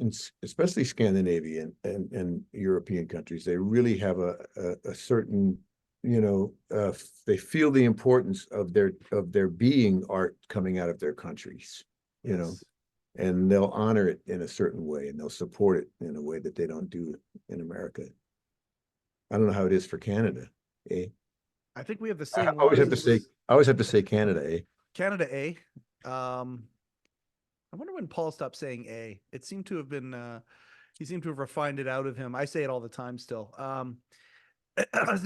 especially Scandinavian and European countries, they really have a certain, they feel the importance of their being art coming out of their countries, and they'll honor it in a certain way, and they'll support it in a way that they don't do in America. I don't know how it is for Canada, eh? I think we have the same. I always have to say Canada, eh? Canada, eh? I wonder when Paul stopped saying A. It seemed to have been, he seemed to have refined it out of him. I say it all the time still. Is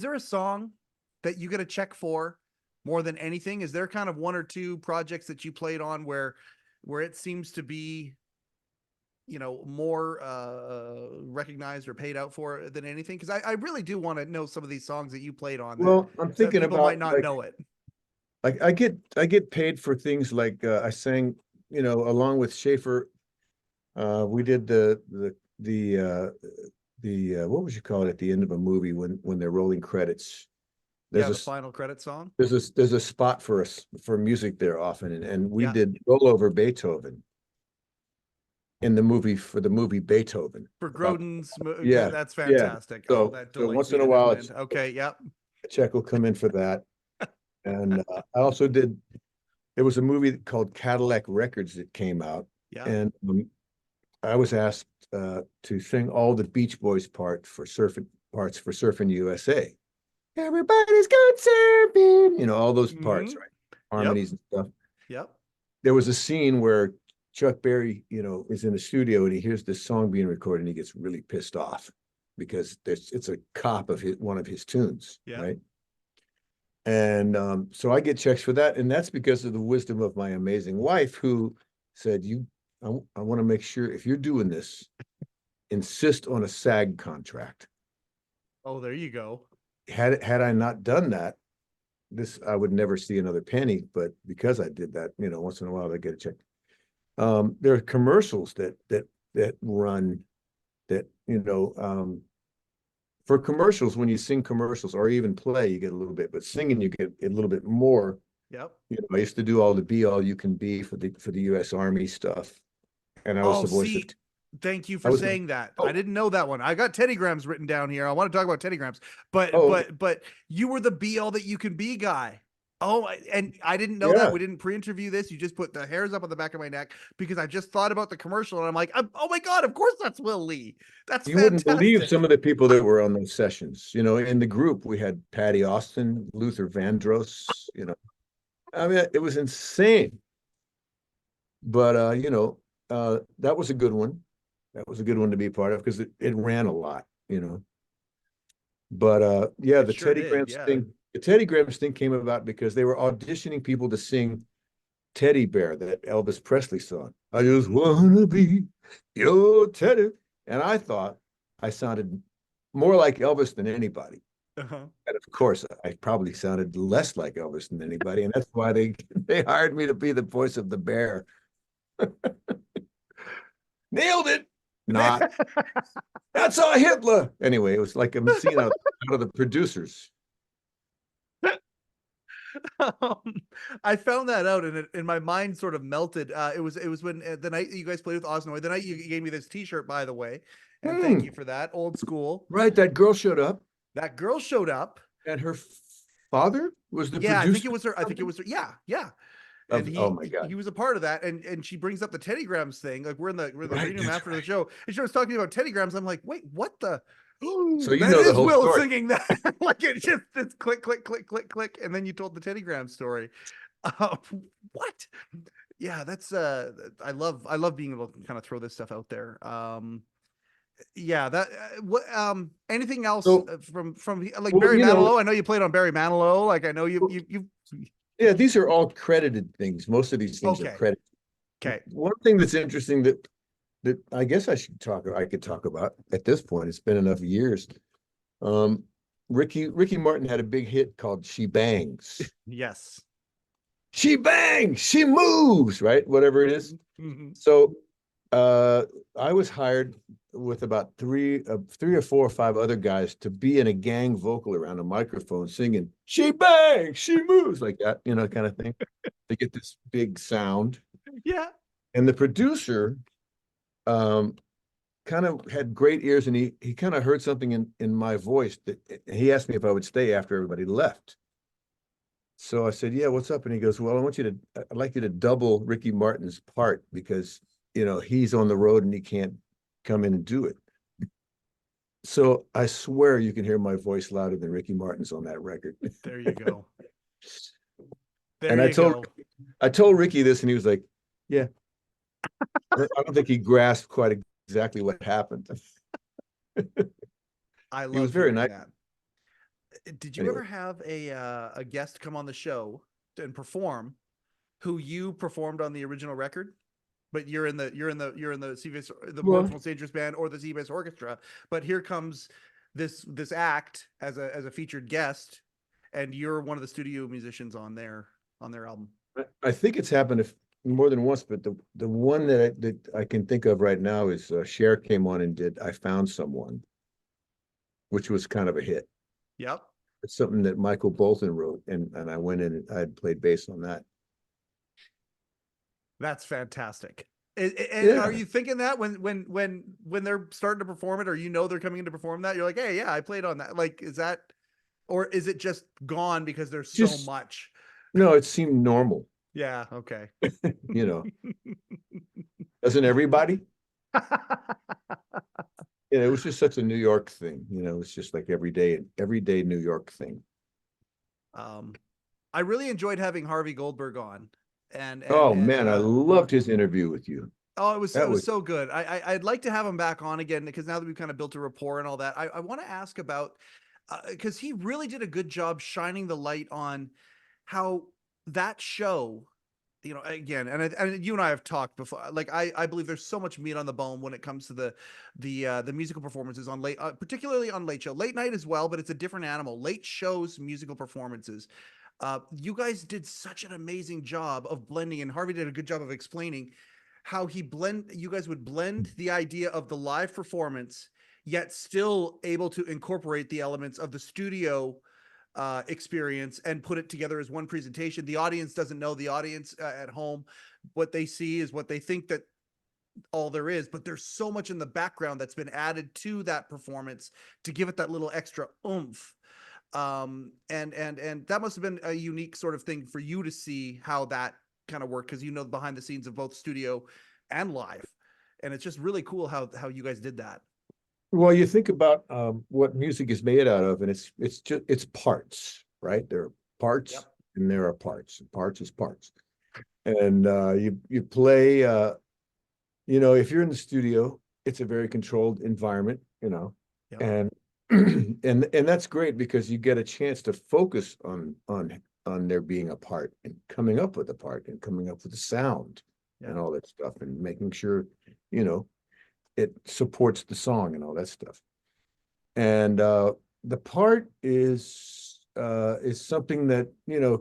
there a song that you get a check for more than anything? Is there kind of one or two projects that you played on where it seems to be, more recognized or paid out for than anything? Because I really do want to know some of these songs that you played on. Well, I'm thinking people about might not know it. Like I get paid for things like I sang, along with Schaefer. We did the what would you call it at the end of a movie when they're rolling credits? There's The final credit song. There's a spot for us for music there often, and we Yeah. did Roll Over Beethoven in the movie for the movie Beethoven. For Grodin's, Yeah, that's yeah. fantastic. So- That so delights once me in a to while no it's- end. Okay, yep. A check will come in for that. And I also did, there was a movie called Cadillac Records that came out, Yeah. and I was asked to sing all the Beach Boys parts for Surfing USA. Everybody's gone surfing, all those parts, Mhm. right? Harmonies and stuff. Yep. There was a scene where Chuck Berry, is in the studio and he hears this song being recorded and he gets really pissed off because it's a cop of one of his tunes, Yeah. right? And so I get checks for that, and that's because of the wisdom of my amazing wife, who said, I want to make sure if you're doing this, insist on a SAG contract. Oh, there you go. Had I not done that, I would never see another penny. But because I did that, once in a while I get a check. There are commercials that run that, for commercials, when you sing commercials or even play, you get a little bit, but singing, you get a little bit more. Yep. I used to do all the Be All You Can Be for the U.S. Army stuff. And I was the voice of. Thank you for saying that. I didn't know that one. I got Teddy Grams written down here. I want to talk about Teddy Grams, but you were the Be All That You Can Be guy. Oh, and I didn't know that. We didn't pre-interview this. You just put the hairs up on the back of my neck because I just thought about the commercial and I'm like, oh my God, of course that's Will Lee. That's You wouldn't believe some of the people that were on those sessions. In the group, we had Patty Austin, Luther Vandross, I mean, it was insane. But, that was a good one. That was a good one to be a part of because it ran a lot, But the Teddy Grams thing. The Teddy Grams thing came about because they were auditioning people to sing Teddy Bear, that Elvis Presley song. I just wanna be your teddy. And I thought I sounded more like Elvis than anybody. Uh-huh. And of course, I probably sounded less like Elvis than anybody. And that's why they hired me to be the voice of the bear. Nailed it. Not. That's all Hitler. Anyway, it was like a scene out of the producers. I found that out and my mind sort of melted. It was when the night you guys played with Osnoy, the night you gave me this t-shirt, by the way, and thank you for that. Old school. Right. That girl showed up. That girl showed up. And her father was the producer. I think it was her. I think it was her. Yeah. And oh my God, he was a part of that. And she brings up the Teddy Grams thing. Like we're in the green room after the show, and she was talking about Teddy Grams. I'm like, wait, what the? So you know the whole Will story. singing that. Like it's click, click, click, click, click, and then you told the Teddy Grams story. What? Yeah, that's I love being able to kind of throw this stuff out there. Anything else from like Barry Manilow? I know you played on Barry Manilow. Like I know you. Yeah, these are all credited things. Most of these things are credited. Okay. One thing that's interesting that I guess I could talk about at this point. It's been enough years. Ricky Martin had a big hit called She Bangs. Yes. She bangs, she moves, right? Whatever it is. Mm-hmm. So I was hired with about three or four or five other guys to be in a gang vocal around a microphone singing, she bangs, she moves, like that, kind of thing, to get this big sound. Yeah. And the producer kind of had great ears, and he kind of heard something in my voice that he asked me if I would stay after everybody left. So I said, yeah, what's up? And he goes, well, I'd like you to double Ricky Martin's part because, he's on the road and he can't come in and do it. So I swear you can hear my voice louder than Ricky Martin's on that record. There you go. And I told Ricky this, and he was like, "Yeah." I don't think he grasped quite exactly what happened. I He was love very hearing nice. that. Did you Anyway, ever have a guest come on the show and perform who you performed on the original record? But you're in the CBS, the well, World's Most Dangerous Band or the CBS Orchestra. But here comes this act as a featured guest, and you're one of the studio musicians on their album. I think it's happened more than once, but the one that I can think of right now is Cher came on and did "I Found Someone," which was kind of a hit. Yep. It's something that Michael Bolton wrote, and I went in and I had played bass on that. That's fantastic. And Yeah. are you thinking that when they're starting to perform it, or they're coming in to perform that, you're like, hey, yeah, I played on that? Like, is that, or is it just gone because there's so much? No, it seemed normal. Yeah. Okay. Doesn't everybody? It was just such a New York thing. It's just like everyday New York thing. I really enjoyed having Harvey Goldberg on. Oh man, I loved his interview with you. Oh, it was so good. I'd like to have him back on again, because now that we've kind of built a rapport and all that, I want to ask about, because he really did a good job shining the light on how that show, again, and you and I have talked before. Like, I believe there's so much meat on the bone when it comes to the musical performances on particularly on Late Show, late night as well, but it's a different animal. Late Show's musical performances. You guys did such an amazing job of blending, and Harvey did a good job of explaining how you guys would blend the idea of the live performance, yet still able to incorporate the elements of the studio experience and put it together as one presentation. The audience doesn't know. The audience at home, what they see is what they think that all there is, but there's so much in the background that's been added to that performance to give it that little extra oomph. And that must have been a unique sort of thing for you to see how that kind of worked, because behind the scenes of both studio and live, and it's just really cool how you guys did that. Well, you think about what music is made out of, and it's parts, right? There are parts. Yep. And there are parts. And parts is parts. And you play. If you're in the studio, it's a very controlled environment. Yep. And and that's great, because you get a chance to focus on there being a part and coming up with a part and coming up with a sound. Yeah. And all that stuff, and making sure it supports the song and all that stuff. And the part is something that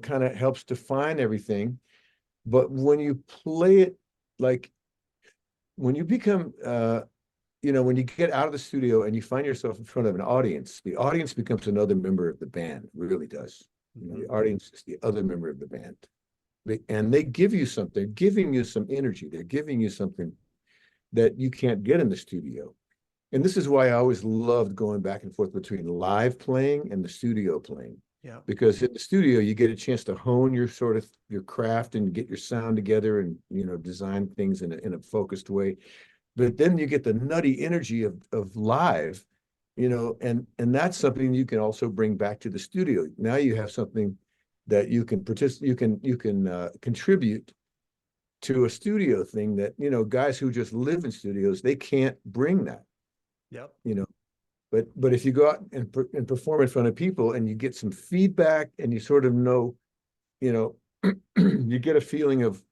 kind of helps define everything. But when you play it, like when you become when you get out of the studio and you find yourself in front of an audience, the audience becomes another member of the band. It really does. The audience is the other member of the band. And they give you something, giving you some energy. They're giving you something that you can't get in the studio. And this is why I always loved going back and forth between live playing and the studio playing. Yeah. Because in the studio, you get a chance to hone your craft and get your sound together and, design things in a focused way. But then you get the nutty energy of live, and that's something you can also bring back to the studio. Now you have something that you can contribute to a studio thing that, guys who just live in studios, they can't bring that. Yep. But if you go out and perform in front of people and you get some feedback and you sort of know, you get a feeling of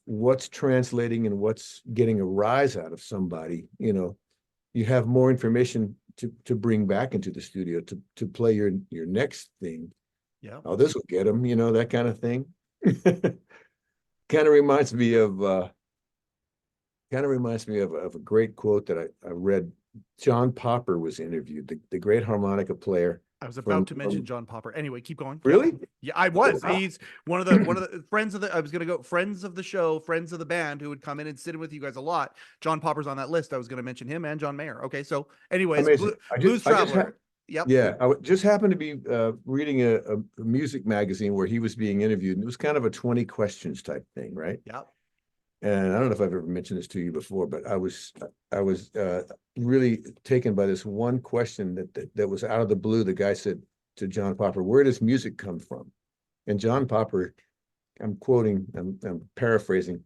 what's translating and what's getting a rise out of somebody, you have more information to bring back into the studio to play your next thing. Yeah. Oh, this will get them, that kind of thing. Kind of reminds me of a great quote that I read. John Popper was interviewed, the great harmonica player. I was about to mention John Popper. Anyway, keep going. Really? Yeah, I was. He's one of the friends of friends of the show, friends of the band, who would come in and sit in with you guys a lot. John Popper's on that list. I was going to mention him and John Mayer. Okay, so anyways, Blues Traveler. Yep. Yeah, I just happened to be reading a music magazine where he was being interviewed, and it was kind of a 20 questions type thing, right? Yep. And I don't know if I've ever mentioned this to you before, but I was really taken by this one question that was out of the blue. The guy said to John Popper, "Where does music come from?" And John Popper I'm quoting, I'm paraphrasing.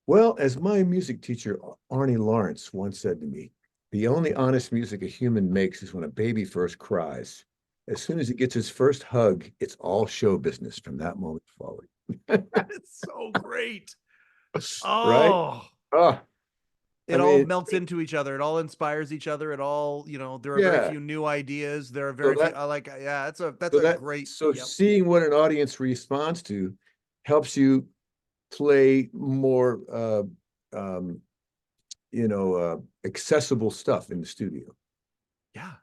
Well, as my music teacher, Arnie Lawrence, once said to me, the only honest music a human makes is when a baby first cries. As soon as he gets his first hug, it's all show business from that moment forward. It's so great. Right? Oh, Oh, I it all mean, melts into each other. It all inspires each other. It all, there are very yeah. few new ideas. There are So very few. that I like, yeah, that's so a that great. so Yep. seeing what an audience responds to helps you play more um, accessible stuff in the studio. Yeah.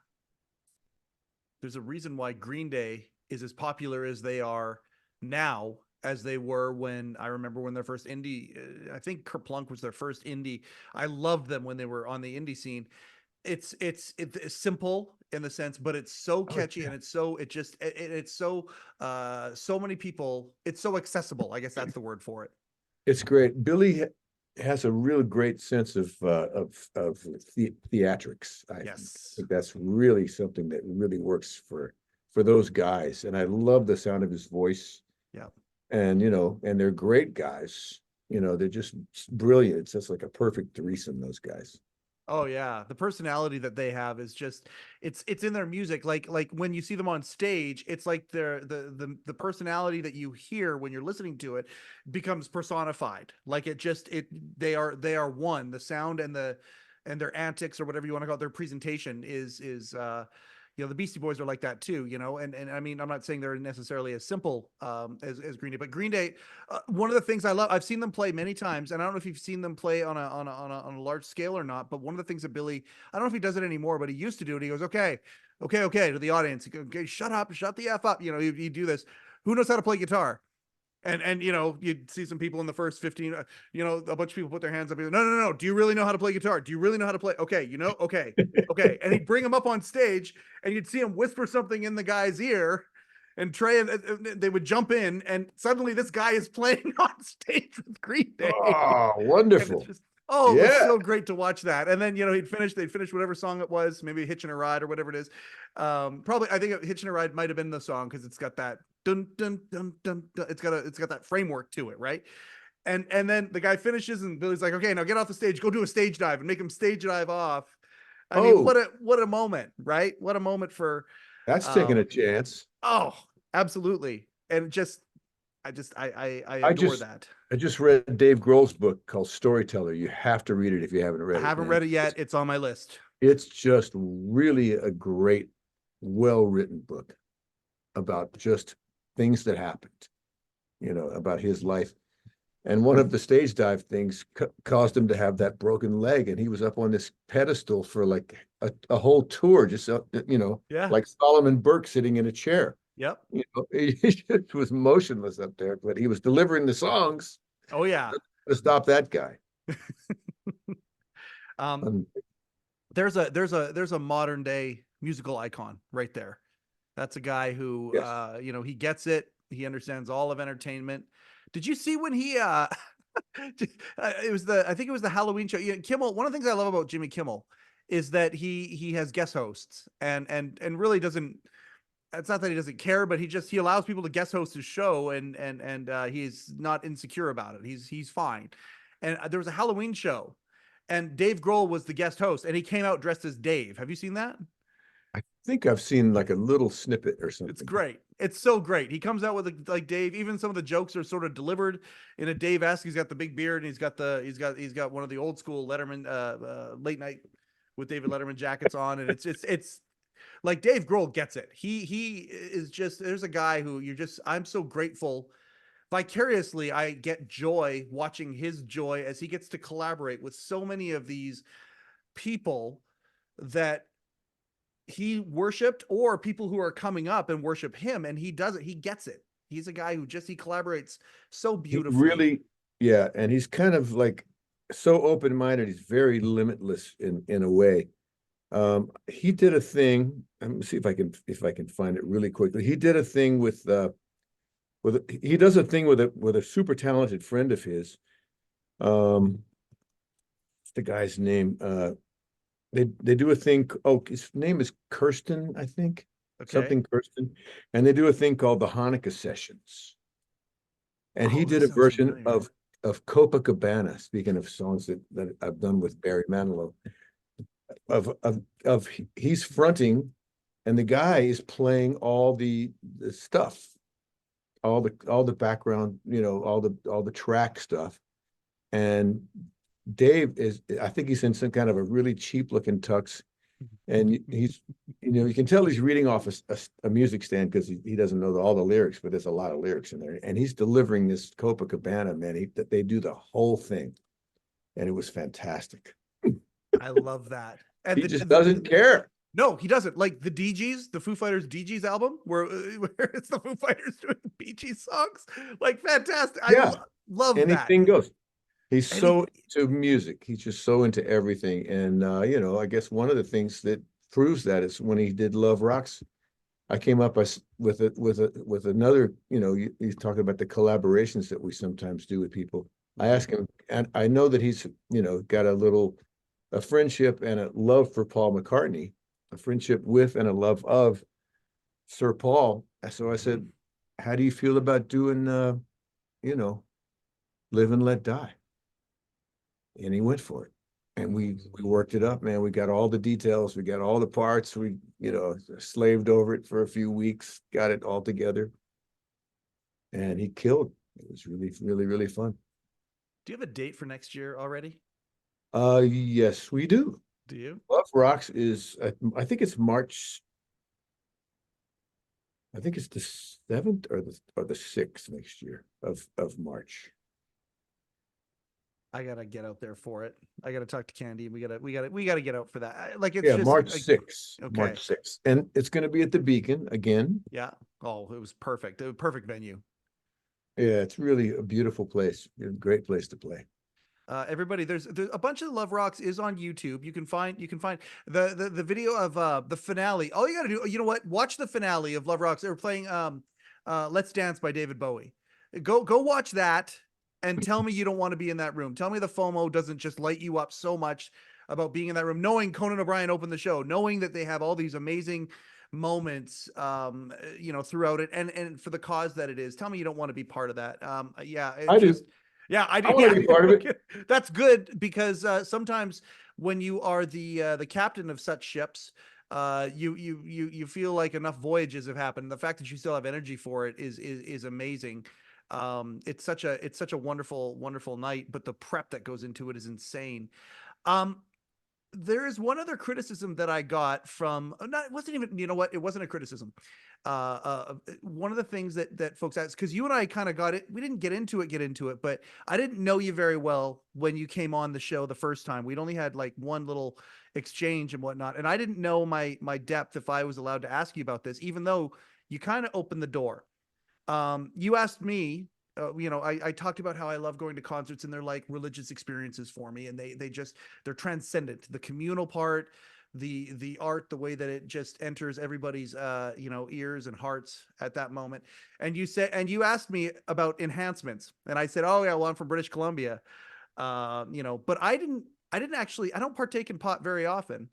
There's a reason why Green Day is as popular as they are now as they were when I remember when their first indie, I think Kerplunk was their first indie. I loved them when they were on the indie scene. It's simple in the sense, but it's so Oh, catchy yeah. and it's so so many people. It's so accessible. I guess that's the word for it. It's great. Billy has a real great sense of theatrics. I Yes. think that's really something that really works for those guys. And I love the sound of his voice. Yeah. And and they're great guys. They're just brilliant. It's just like a perfect threesome, those guys. Oh yeah, the personality that they have is just it's in their music. Like when you see them on stage, it's like the personality that you hear when you're listening to it becomes personified. Like they are one. The sound and their antics or whatever you want to call it, their presentation is the Beastie Boys are like that too, and I mean, I'm not saying they're necessarily as simple as Green Day, but Green Day, one of the things I love, I've seen them play many times, and I don't know if you've seen them play on a large scale or not, but one of the things that Billy, I don't know if he does it anymore, but he used to do it. He goes, okay, to the audience, he goes, okay, shut up, shut the F up, you do this. Who knows how to play guitar? And you'd see some people in the first 15, a bunch of people put their hands up. No. Do you really know how to play guitar? Do you really know how to play? Okay, okay. And he'd bring him up on stage, and you'd see him whisper something in the guy's ear, and Trey and they would jump in, and suddenly this guy is playing on stage with Green Day. Oh, And it's wonderful. just, it was Yeah. so great to watch that. And then, they'd finish whatever song it was, maybe Hitching a Ride or whatever it is. Probably, I think Hitching a Ride might've been the song, cause it's got that dun, dun, dun, dun, dun. It's got that framework to it. Right. And then the guy finishes and Billy's like, okay, now get off the stage, go do a stage dive, and make him stage dive off. I mean, Oh, what a moment, right? What a moment for, that's taking a chance. oh, absolutely. And I I adore just that. I just read Dave Grohl's book called Storyteller. You have to read it if you haven't I read it, haven't man. read it yet. It's on my list. It's just really a great, well-written book about just things that happened, about his life. And one of the stage dive things caused him to have that broken leg, and he was up on this pedestal for like a whole tour, just Yeah. like Solomon Burke sitting in a chair. Yep. He just was motionless up there, but he was delivering the songs Oh yeah. to stop that guy. Um, Um, there's a modern day musical icon right there. That's a guy who, yes. he gets it. He understands all of entertainment. Did you see when he, I think it was the Halloween show. Kimmel. One of the things I love about Jimmy Kimmel is that he has guest hosts and really doesn't. It's not that he doesn't care, but he allows people to guest host his show and he's not insecure about it. He's fine. And there was a Halloween show, and Dave Grohl was the guest host, and he came out dressed as Dave. Have you seen that? I think I've seen like a little snippet or It's something. great. It's so great. He comes out with like Dave. Even some of the jokes are sort of delivered in a Dave-esque. He's got the big beard, and he's got one of the old school Letterman late night with David Letterman jackets on, and it's like Dave Grohl gets it. He is just, there's a guy who I'm so grateful. Vicariously, I get joy watching his joy as he gets to collaborate with so many of these people that he worshiped, or people who are coming up and worship him, and he does it. He gets it. He's a guy who he collaborates so He beautifully. really, yeah, and he's kind of like so open-minded. He's very limitless in a way. He did a thing. Let me see if I can find it really quickly. He did a thing he does a thing with a super talented friend of his. What's the guy's name? They do a thing. Oh, his name is Kirsten, I think. Okay. Something Kirsten. And they do a thing called the Hanukkah Sessions. And he Oh, did this a sounds version familiar. of Copacabana, speaking of songs that I've done with Barry Manilow, of he's fronting and the guy is playing all the stuff, all the background, all the track stuff. And Dave is, I think he's in some kind of a really cheap looking tux, and he's, you can tell he's reading off a music stand because he doesn't know all the lyrics, but there's a lot of lyrics in there. And he's delivering this Copacabana, man. That they do the whole thing, and it was fantastic. I love that. And He just doesn't care. No, he doesn't. Like the DGs, the Foo Fighters DGs album, where it's the Foo Fighters doing Bee Gees songs. Like fantastic. Yeah, Love that. anything goes. He's Any- so into music. He's just so into everything. And I guess one of the things that proves that is when he did Love Rocks. I came up with another, he's talking about the collaborations that we sometimes do with people. I asked him, and I know that he's, got a friendship and a love for Paul McCartney, a friendship with and a love of Sir Paul. So I said, how do you feel about doing, Live and Let Die? And he went for it. And we worked it up, man. We got all the details. We got all the parts. We, slaved over it for a few weeks, got it all together. And he killed. It was really, really, really fun. Do you have a date for next year already? Yes, we do. Do you? Love Rocks is, I think it's March. I think it's the 7th or the 6th next year of March. I gotta get out there for it. I gotta talk to Candy. We gotta get out for that. Like it's Yeah, just March like, 6th. okay. March 6th. And it's going to be at the Beacon again. Yeah. Oh, it was perfect. It was a perfect venue. Yeah, it's really a beautiful place. A great place to play. Everybody, there's a bunch of Love Rocks is on YouTube. You can find the video of the finale. All you gotta do, you know what? Watch the finale of Love Rocks. They were playing Let's Dance by David Bowie. Go watch that and tell me you don't want to be in that room. Tell me the FOMO doesn't just light you up so much about being in that room, knowing Conan O'Brien opened the show, knowing that they have all these amazing moments throughout it, and for the cause that it is. Tell me you don't want to be part of that. I do. Yeah, I do. I want to be part of it. That's good because sometimes when you are the captain of such ships, you feel like enough voyages have happened. The fact that you still have energy for it is amazing. It's such a wonderful night, but the prep that goes into it is insane. There is one other criticism that I got from, it wasn't even, it wasn't a criticism. One of the things that folks asked, because you and I kind of got it, we didn't get into it, but I didn't know you very well when you came on the show the first time. We'd only had like one little exchange and whatnot, and I didn't know my depth if I was allowed to ask you about this, even though you kind of opened the door. You asked me, I talked about how I love going to concerts and they're like religious experiences for me. And they're transcendent, the communal part, the art, the way that it just enters everybody's, ears and hearts at that moment. And you asked me about enhancements and I said, oh yeah, well, I'm from British Columbia. But I don't partake in pot very often.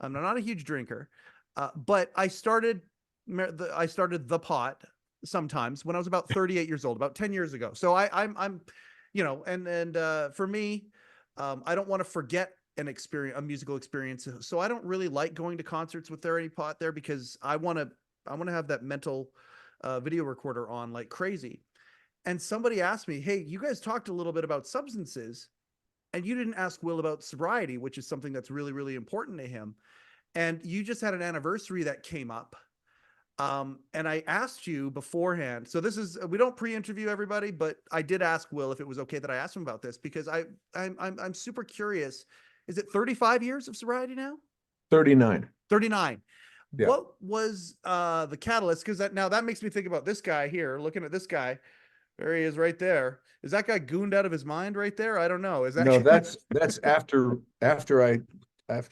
I'm not a huge drinker, but I started the pot sometimes when I was about 38 years old, about 10 years ago. So I'm for me, I don't want to forget a musical experience. So I don't really like going to concerts with there any pot there because I want to have that mental video recorder on like crazy. And somebody asked me, hey, you guys talked a little bit about substances and you didn't ask Will about sobriety, which is something that's really, really important to him. And you just had an anniversary that came up. And I asked you beforehand. So we don't pre-interview everybody, but I did ask Will if it was okay that I asked him about this because I'm super curious. Is it 35 years of sobriety now? 39. 39. Yeah. What was the catalyst? Because that makes me think about this guy here. Looking at this guy, there he is, right there. Is that guy gooned out of his mind right there? I don't know. Is that No? That's after I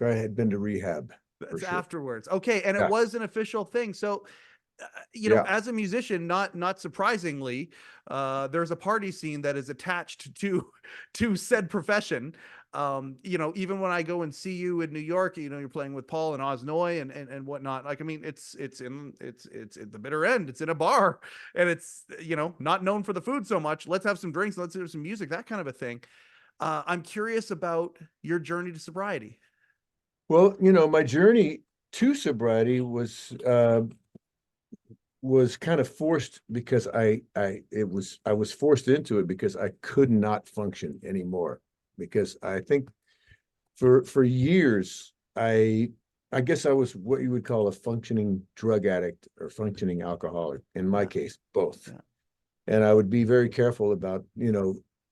had been to rehab. That's sure. afterwards. Okay. And Yeah. It was an official thing. So, as a musician, not surprisingly, there's a party scene that is attached to said profession. You know, even when I go and see you in New York, you know, you're playing with Paul and Osnoy and whatnot. Like, I mean, it's at the bitter end. It's in a bar, and it's, you know, not known for the food so much. Let's have some drinks. Let's hear some music. That kind of a thing. I'm curious about your journey to sobriety. Well, my journey to sobriety was kind of forced because I was forced into it because I could not function anymore. Because I think for years I guess I was what you would call a functioning drug addict or functioning alcoholic. In my case, both. Yeah. And I would be very careful about,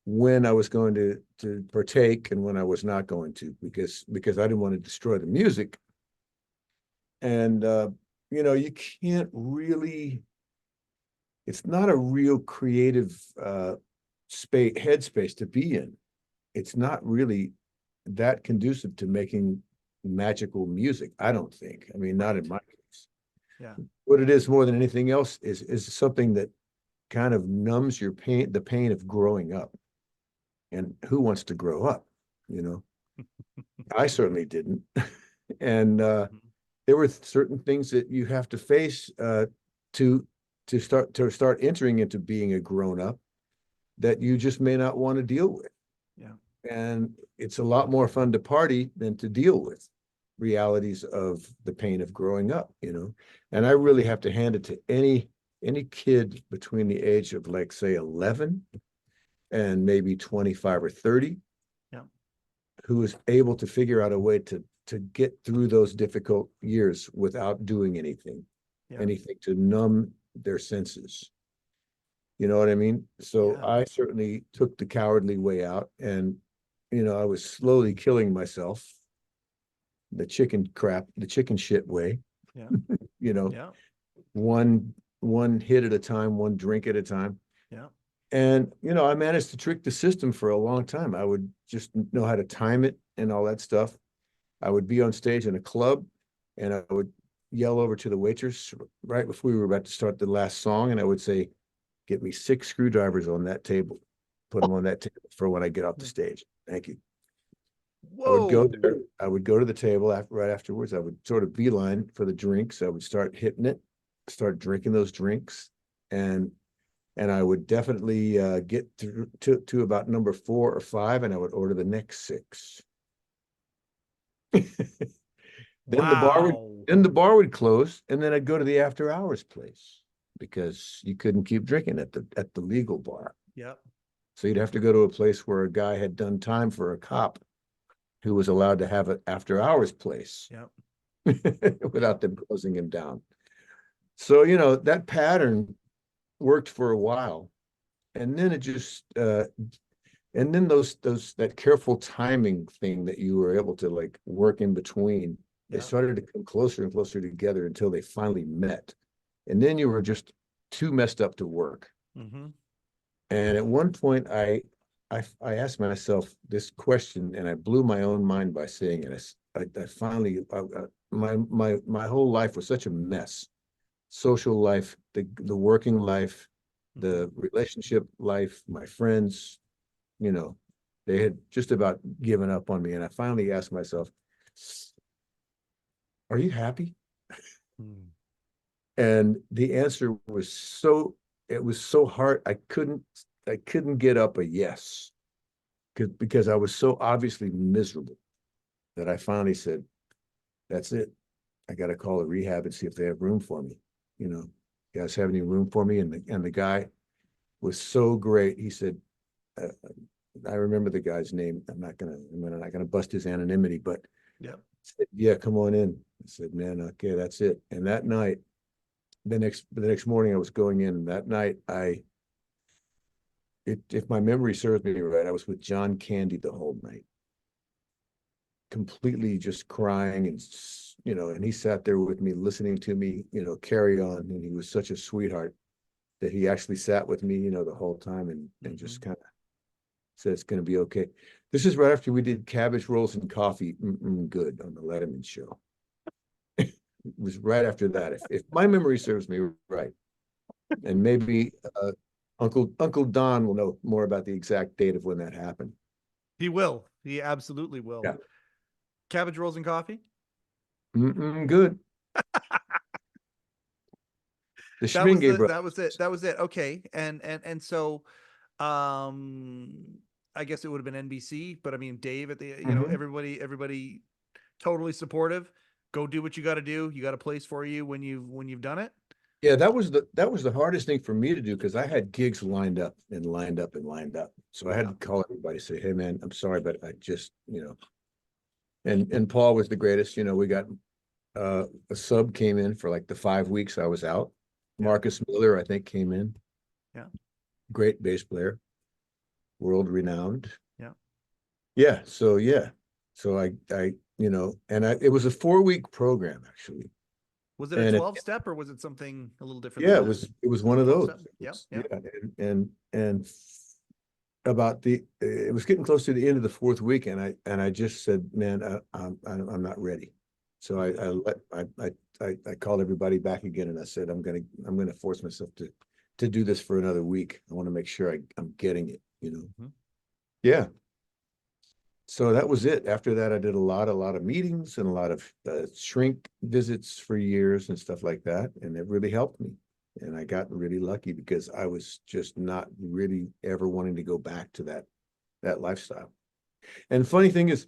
when I was going to partake and when I was not going to, because I didn't want to destroy the music. And you can't really, it's not a real creative headspace to be in. It's not really that conducive to making magical music, I don't think. I mean, not in my case. Yeah. What it is more than anything else is something that kind of numbs your pain, the pain of growing up. And who wants to grow up? I certainly didn't. And there were certain things that you have to face to start entering into being a grown up that you just may not want to deal with. Yeah. And it's a lot more fun to party than to deal with realities of the pain of growing up, And I really have to hand it to any kid between the age of, like, say 11 and maybe 25 or 30, yeah, who is able to figure out a way to get through those difficult years without doing anything to numb their senses. You know what I mean? So Yeah. I certainly took the cowardly way out, and I was slowly killing myself the chicken shit way. Yeah. Yeah. One hit at a time, one drink at a time. Yeah. And I managed to trick the system for a long time. I would just know how to time it and all that stuff. I would be on stage in a club, and I would yell over to the waitress right before we were about to start the last song, and I would say, "Get me 6 screwdrivers on that table. Put them on that table for when I get off the stage. Thank you." Whoa. I would go there. I would go to the table right afterwards. I would sort of beeline for the drinks. I would start hitting it, start drinking those drinks, and I would definitely get through to about number 4 or 5, and I would order the next 6. Then the bar would close, and then I'd go to the after hours place because you couldn't keep drinking at the legal bar. Yep. So you'd have to go to a place where a guy had done time for a cop who was allowed to have an after hours place. Yep. Without them closing him down. So, that pattern worked for a while. And then it just and then that careful timing thing that you were able to, like, work in between, they started to come closer and closer together until they finally met. And then you were just too messed up to work. Mm-hmm. And at one point I asked myself this question, and I blew my own mind by saying it. I finally, my whole life was such a mess. Social life, the working life, the relationship life, my friends, they had just about given up on me. And I finally asked myself, "Are you happy?" And the answer was it was so hard. I couldn't get up a yes, because I was so obviously miserable that I finally said, "That's it. I got to call a rehab and see if they have room for me. You guys have any room for me?" And the guy was so great. He said, I remember the guy's name. I'm not gonna bust his anonymity, but said, "Yeah, come on in." I said, "Man, okay, that's it." And that night, the next morning, I was going in. And that night, if my memory serves me right, I was with John Candy the whole night, completely just crying, and he sat there with me, listening to me, carry on. And he was such a sweetheart that he actually sat with me, the whole time, and just kind of said, "It's going to be okay." This is right after we did Cabbage Rolls and Coffee, Good, on the Letterman show. It was right after that, if my memory serves me right. And maybe Uncle Don will know more about the exact date of when that happened. He will. He absolutely will. Yeah. Cabbage rolls and coffee. Good. The Schmingay brothers. That was it. Okay. And so, I guess it would have been NBC, but I mean, Dave at the, you know, everybody totally supportive. Go do what you got to do. You got a place for you when you've done it. Yeah, that was the hardest thing for me to do because I had gigs lined up and lined up and lined up. So I had to call everybody, say, hey man, I'm sorry, but I just, you know, and Paul was the greatest. You know, we got a sub came in for like the 5 weeks I was out. Marcus Miller, I think, came in. Yeah. Great bass player, world renowned. Yeah. Yeah. So yeah. So I you know, and it was a 4-week program actually. Was it a 12-step or was it something a little different? Yeah, than it was one of those. Yeah. And about it was getting close to the end of the 4th week, and I just said, man, I'm not ready. So I called everybody back again, and I said, I'm gonna force myself to do this for another week. I want to make sure I'm getting it, you know. Yeah. So that was it. After that, I did a lot of meetings and a lot of shrink visits for years and stuff like that. And it really helped me. And I got really lucky because I was just not really ever wanting to go back to that lifestyle. And funny thing is,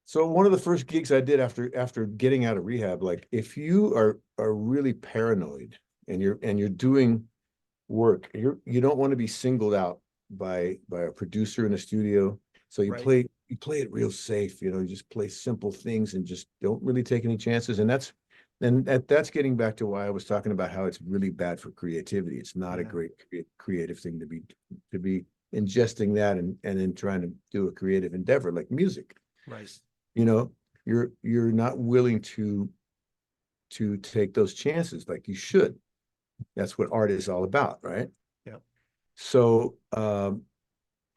so one of the first gigs I did after getting out of rehab, like if you are really paranoid and you're doing work, you don't want to be singled out by a producer in a studio. So you play it real safe, you know, you just play simple things and just don't really take any chances. And that's getting back to why I was talking about how it's really bad for creativity. It's not a great creative thing to be ingesting that and then trying to do a creative endeavor like music. Right. You know, you're not willing to take those chances like you should. That's what art is all about, right? Yeah. So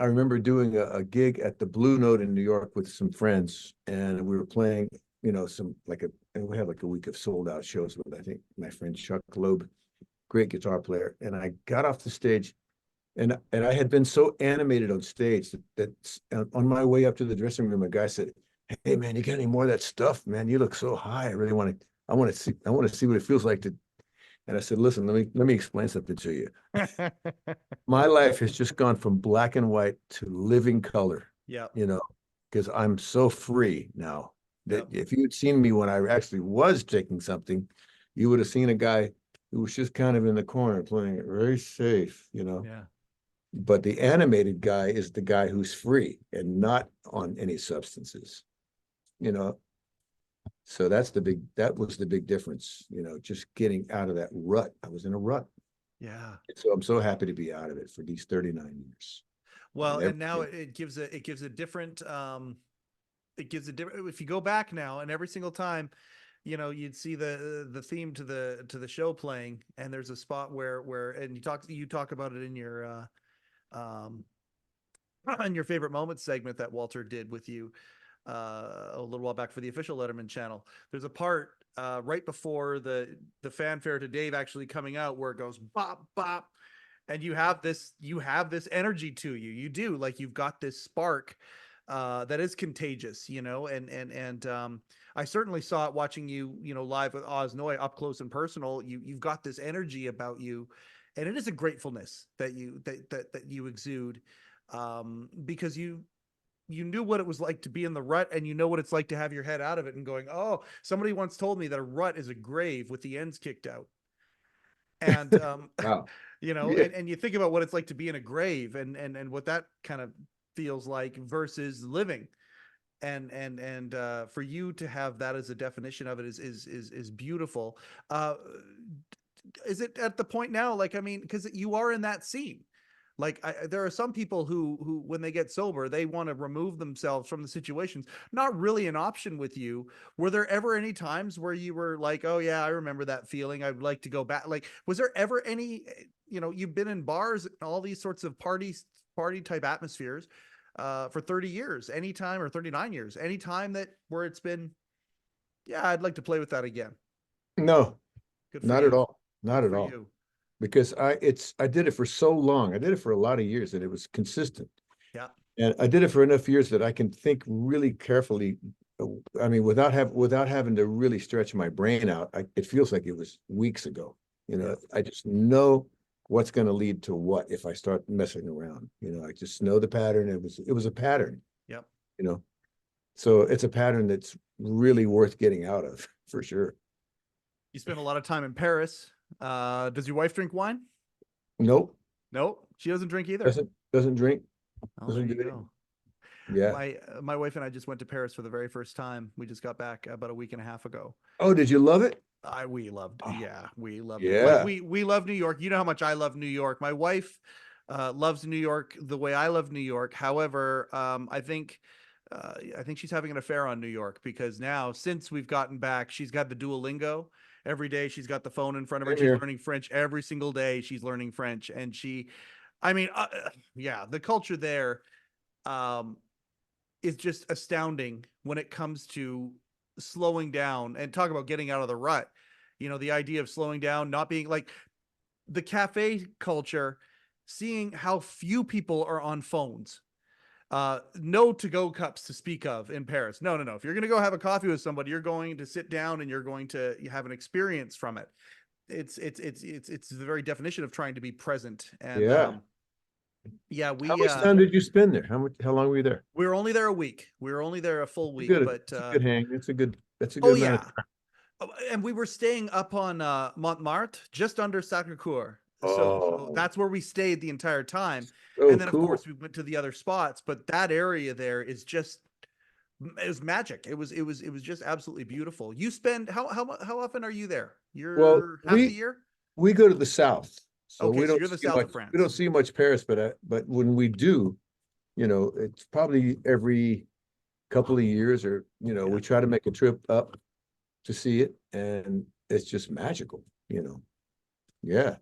I remember doing a gig at the Blue Note in New York with some friends, and we were playing, you know, and we had like a week of sold out shows with, I think, my friend Chuck Loeb, great guitar player. And I got off the stage, and I had been so animated on stage that on my way up to the dressing room, a guy said, "Hey man, you got any more of that stuff, man? You look so high. I want to see what it feels like to." And I said, "Listen, let me explain something to you. My life has just gone from black and white to living color. Yeah. You know, because I'm so free now that if you had seen me when I actually was taking something, you would have seen a guy who was just kind of in the corner playing it very safe, you know." Yeah. But the animated guy is the guy who's free and not on any substances, you know. So that was the big difference, you know, just getting out of that rut. I was in a rut. Yeah. So I'm so happy to be out of it for these 39 years. Well, and now it gives a different, if you go back now and every single time, you know, you'd see the theme to the show playing, and there's a spot where and you talk about it in your favorite moments segment that Walter did with you a little while back for the official Letterman channel. There's a part right before the fanfare to Dave actually coming out where it goes bop bop, and you have this energy to you. You do, like, you've got this spark that is contagious, you know, and I certainly saw it watching you, you know, live with Oz Noy up close and personal. You've got this energy about you, and it is a gratefulness that you exude, because you knew what it was like to be in the rut, and you know what it's like to have your head out of it and going, oh, somebody once told me that a rut is a grave with the ends kicked out. And wow. You know, and you think about what it's like to be in a grave and what that kind of feels like versus living. And for you to have that as a definition of it is beautiful. Is it at the point now, like, I mean, because you are in that scene, like there are some people who when they get sober, they want to remove themselves from the situations. Not really an option with you. Were there ever any times where you were like, oh yeah, I remember that feeling, I'd like to go back? Like, was there ever any, you know, you've been in bars and all these sorts of party type atmospheres for 30 years, anytime, or 39 years, anytime that where it's been, yeah, I'd like to play with that again? No, not you. at all. Not Good at for all. you. Because I did it for so long. I did it for a lot of years, and it was consistent. Yeah. And I did it for enough years that I can think really carefully. I mean, without having to really stretch my brain out, it feels like it was weeks ago. I just know what's going to lead to what if I start messing around. I just know the pattern. It was a pattern. Yep. So it's a pattern that's really worth getting out of for sure. You spent a lot of time in Paris. Does your wife drink wine? Nope. No, she doesn't drink either. Doesn't drink. Oh, there Doesn't you do it. go. Yeah. My wife and I just went to Paris for the very first time. We just got back about a week and a half ago. Oh, did you love it? We loved it. Yeah, we loved it. Yeah. Like we love New York. You know how much I love New York. My wife loves New York the way I love New York. However, I think she's having an affair on New York because now, since we've gotten back, she's got the Duolingo. Every day she's got the phone in front of her. She's learning French every single day. She's learning French, and the culture there is just astounding when it comes to slowing down and talk about getting out of the rut. The idea of slowing down, not being like the cafe culture, seeing how few people are on phones. No to-go cups to speak of in Paris. No. If you're going to go have a coffee with somebody, you're going to sit down and you're going to have an experience from it. It's the very definition of trying to be present. And how much time did you spend there? How long were you there? We were only there a week. We were only there a full week, Good. but It's a good hang. That's a good oh amount yeah. of time. And we were staying up on Montmartre, just under Sacré-Cœur. So Oh, that's where we stayed the entire time. so And then cool. of course we went to the other spots, but that area there is just, it was magic. It was just absolutely beautiful. You spend how often are you there? You're half the year? We go to the south, so Okay, we so don't you're the see south much, of France. we don't see much Paris, but when we do, it's probably every couple of years, or we try to make a trip up to see it, and it's just magical. Yeah.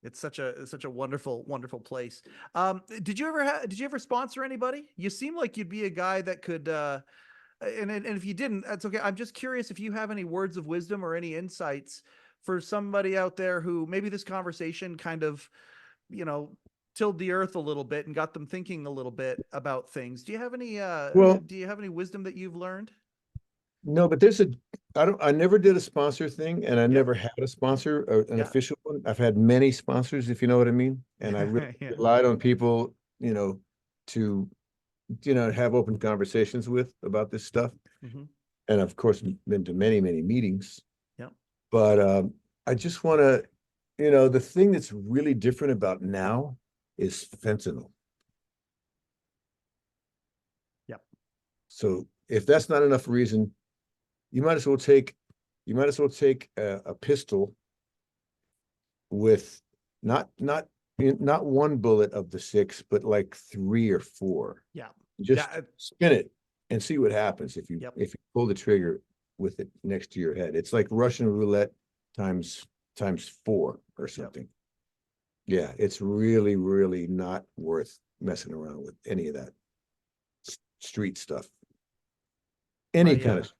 It's such a wonderful, wonderful place. Did you ever sponsor anybody? You seem like you'd be a guy that could, and if you didn't, that's okay. I'm just curious if you have any words of wisdom or any insights for somebody out there who maybe this conversation kind of, tilled the earth a little bit and got them thinking a little bit about things. Do you have any, do you have any wisdom that you've learned? No, but I never did a sponsor thing, and I never had a sponsor, an official one. I've had many sponsors, if you know what I mean. And I really relied on people, to, have open conversations with about this stuff. Mm-hmm. And of course, been to many, many meetings. Yeah. But I just want to, the thing that's really different about now is fentanyl. Yep. So if that's not enough reason, you might as well take a pistol with not one bullet of the 6, but like 3 or 4. Yeah. Just spin it and see what happens if you pull the trigger with it next to your head. It's like Russian roulette times 4 or something. Yeah, it's really, really not worth messing around with any of that street stuff. Any kind of.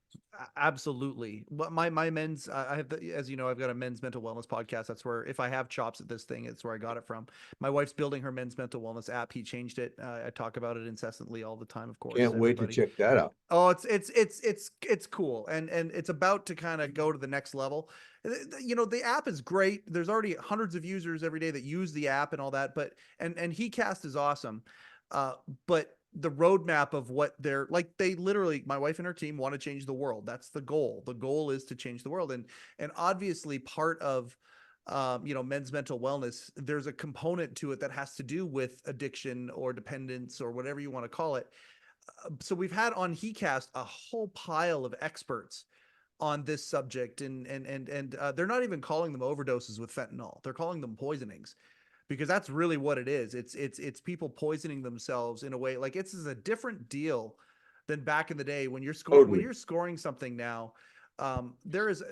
Absolutely. My men's, I have, as you know, I've got a men's mental wellness podcast. That's where, if I have chops at this thing, it's where I got it from. My wife's building her men's mental wellness app. He changed it. I talk about it incessantly all the time, of course. Can't wait to check that out. Oh, it's cool. And it's about to kind of go to the next level. The app is great. There's already hundreds of users every day that use the app and all that, but, and HeCast is awesome. But the roadmap of what they're like, they literally, my wife and her team want to change the world. That's the goal. The goal is to change the world. And obviously part of, men's mental wellness, there's a component to it that has to do with addiction or dependence or whatever you want to call it. So we've had on HeCast a whole pile of experts on this subject, and they're not even calling them overdoses with fentanyl. They're calling them poisonings. Because that's really what it is. It's people poisoning themselves in a way. Like, it's a different deal than back in the day when you're scoring. When you're scoring something now, there is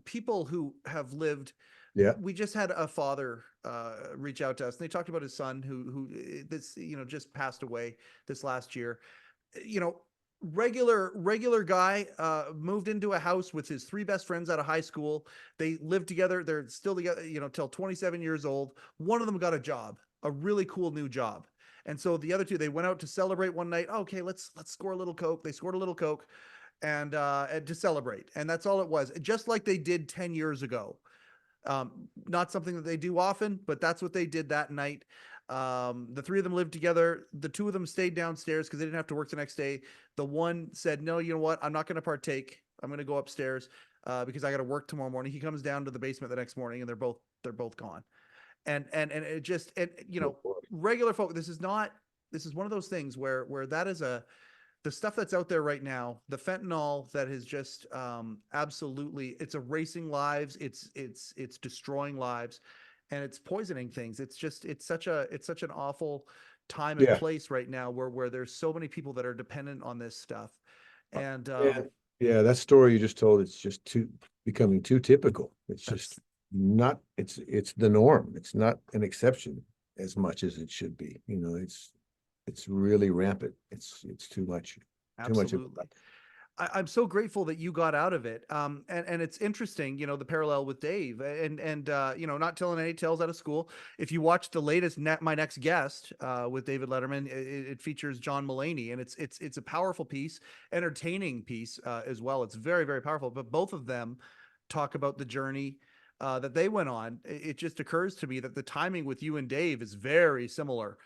people who have lived. Yeah. We just had a father reach out to us, and they talked about his son who this just passed away this last year. Regular guy, moved into a house with his 3 best friends out of high school. They lived together. They're still together, till 27 years old. One of them got a job, a really cool new job. And so the other two, they went out to celebrate one night. Okay, let's score a little Coke. They scored a little Coke and to celebrate. And that's all it was. Just like they did 10 years ago. Not something that they do often, but that's what they did that night. The three of them lived together. The two of them stayed downstairs because they didn't have to work the next day. The one said, no, you know what? I'm not going to partake. I'm going to go upstairs because I got to work tomorrow morning. He comes down to the basement the next morning and they're both gone. And it just, and you know, regular folk, this is one of those things where that is the stuff that's out there right now, the fentanyl that is just absolutely, it's erasing lives. It's destroying lives and it's poisoning things. It's such an awful time and place right now where there's so many people that are dependent on this stuff. And yeah, that story you just told, it's just becoming too typical. It's just not, it's the norm. It's not an exception as much as it should be. You know, it's really rampant. It's too much. Absolutely. Too much. I'm so grateful that you got out of it. And it's interesting, you know, the parallel with Dave and you know, not telling any tales out of school. If you watch the latest My Next Guest with David Letterman, it features John Mulaney, and it's a powerful piece, entertaining piece as well. It's very, very powerful, but both of them talk about the journey that they went on. It just occurs to me that the timing with you and Dave is very similar.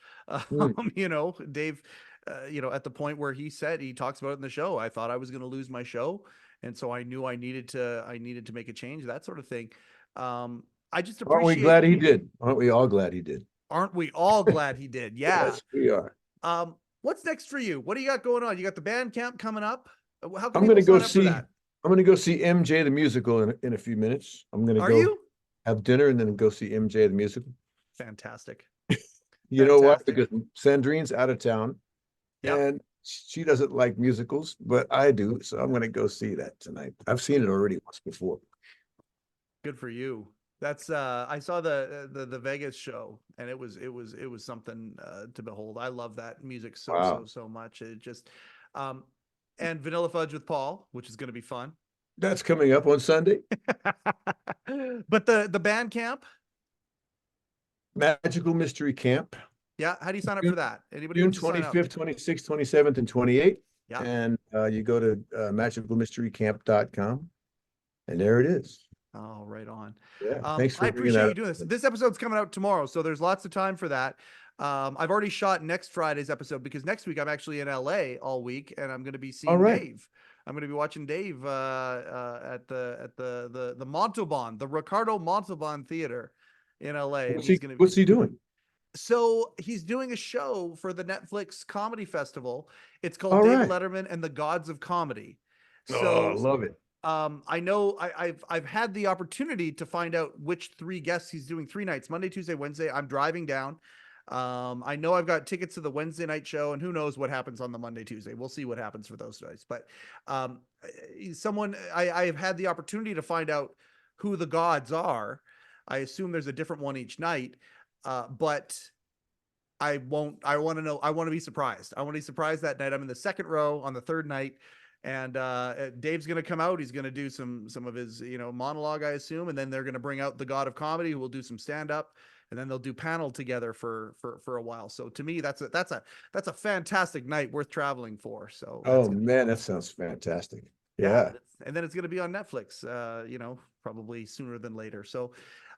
You know, Dave, you know, at the point where he talks about it in the show, I thought I was going to lose my show. And so I knew I needed to make a change, that sort of thing. I just appreciate. Aren't we glad he did? Aren't we all glad he did? Aren't we all glad he did? Yeah. Yes, we are. What's next for you? What do you got going on? You got the band camp coming up. How can I'm going to people go sign up for see, that? I'm going to go see MJ the musical in a few minutes. I'm going to Are go you? have dinner and then go see MJ the musical. Fantastic. You know what? Fantastic. Because Sandrine's out of town. Yep. And she doesn't like musicals, but I do. So I'm going to go see that tonight. I've seen it already once before. Good for you. That's I saw the Vegas show and it was something to behold. I love that music so much. It just and Vanilla Fudge with Paul, which is going to be fun. That's coming up on Sunday. But the band camp, Magical Mystery Camp. Yeah, how do you sign up for that? Anybody June wants to sign up? 25th, 26th, 27th, and 28th. Yeah. And you go to magicalmysterycamp.com and there it is. Oh, right on. Yeah, thanks for I bringing appreciate that you doing this. This episode's coming out tomorrow, so there's lots of time for that. I've already shot next Friday's episode because next week I'm actually in LA all week and I'm going to be seeing Dave. I'm going to be watching Dave at the Montalban, the Ricardo Montalban Theater in LA. What's he doing? So he's doing a show for the Netflix Comedy Festival. It's called David Letterman and the Gods of Comedy. So I love it. I know I've had the opportunity to find out which three guests he's doing 3 nights, Monday, Tuesday, Wednesday. I'm driving down. I know I've got tickets to the Wednesday night show and who knows what happens on the Monday, Tuesday. We'll see what happens for those guys. But I have had the opportunity to find out who the gods are. I assume there's a different one each night. But I want to be surprised. I want to be surprised that night. I'm in the second row on the third night and Dave's going to come out. He's going to do some of his, you know, monologue, I assume. And then they're going to bring out the God of Comedy who will do some stand up and then they'll do panel together for a while. So to me, that's a fantastic night worth traveling for. So, oh man, that sounds fantastic. Yeah. And then it's going to be on Netflix, you know, probably sooner than later. So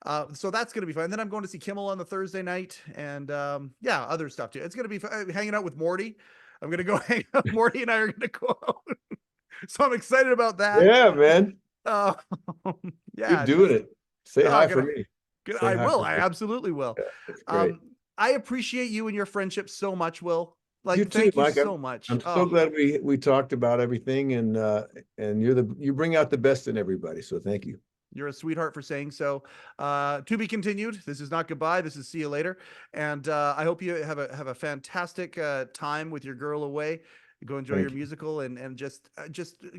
that's going to be fun. And then I'm going to see Kimmel on the Thursday night and other stuff too. It's going to be fun. Hanging out with Morty. I'm going to go hang out. Morty and I are going to go out. So I'm excited about that. Yeah, man. Yeah. You're doing it. Say hi for me. Good. I will. I absolutely will. Yeah, I appreciate you and your friendship so much, Will. Like, you too, thank Mike. you so much. I'm so glad we talked about everything and you bring out the best in everybody. So thank you. You're a sweetheart for saying so. To be continued. This is not goodbye. This is see you later. And I hope you have a fantastic time with your girl away. Go enjoy your musical and just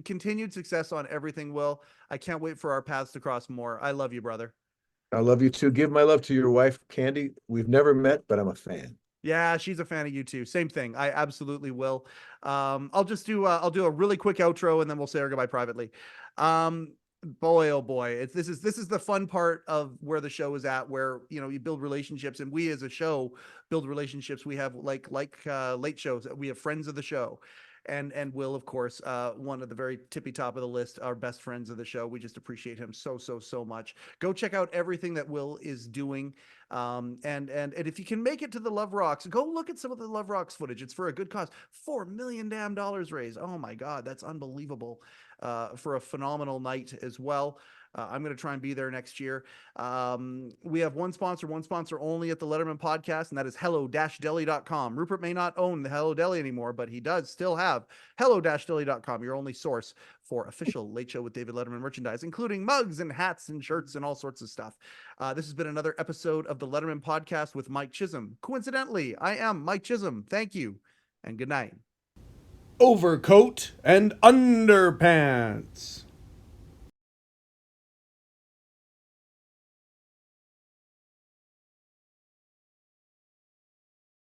continued success on everything, Will. I can't wait for our paths to cross more. I love you, brother. I love you too. Give my love to your wife, Candy. We've never met, but I'm a fan. Yeah, she's a fan of you too. Same thing. I absolutely will. I'll do a really quick outro and then we'll say our goodbye privately. Boy, oh boy. This is the fun part of where the show is at, where, you know, you build relationships, and we as a show build relationships. We have like late shows. We have friends of the show. And Will, of course, one of the very tippy top of the list, our best friends of the show. We just appreciate him so much. Go check out everything that Will is doing. And if you can make it to the Love Rocks, go look at some of the Love Rocks footage. It's for a good cause. $4 million damn raised. Oh my God, that's unbelievable. For a phenomenal night as well. I'm going to try and be there next year. We have one sponsor only at the Letterman Podcast, and that is hello-deli.com. Rupert may not own the Hello Deli anymore, but he does still have hello-deli.com, your only source for official Late Show with David Letterman merchandise, including mugs and hats and shirts and all sorts of stuff. This has been another episode of the Letterman Podcast with Mike Chisholm. Coincidentally, I am Mike Chisholm. Thank you, and good night. Overcoat and underpants.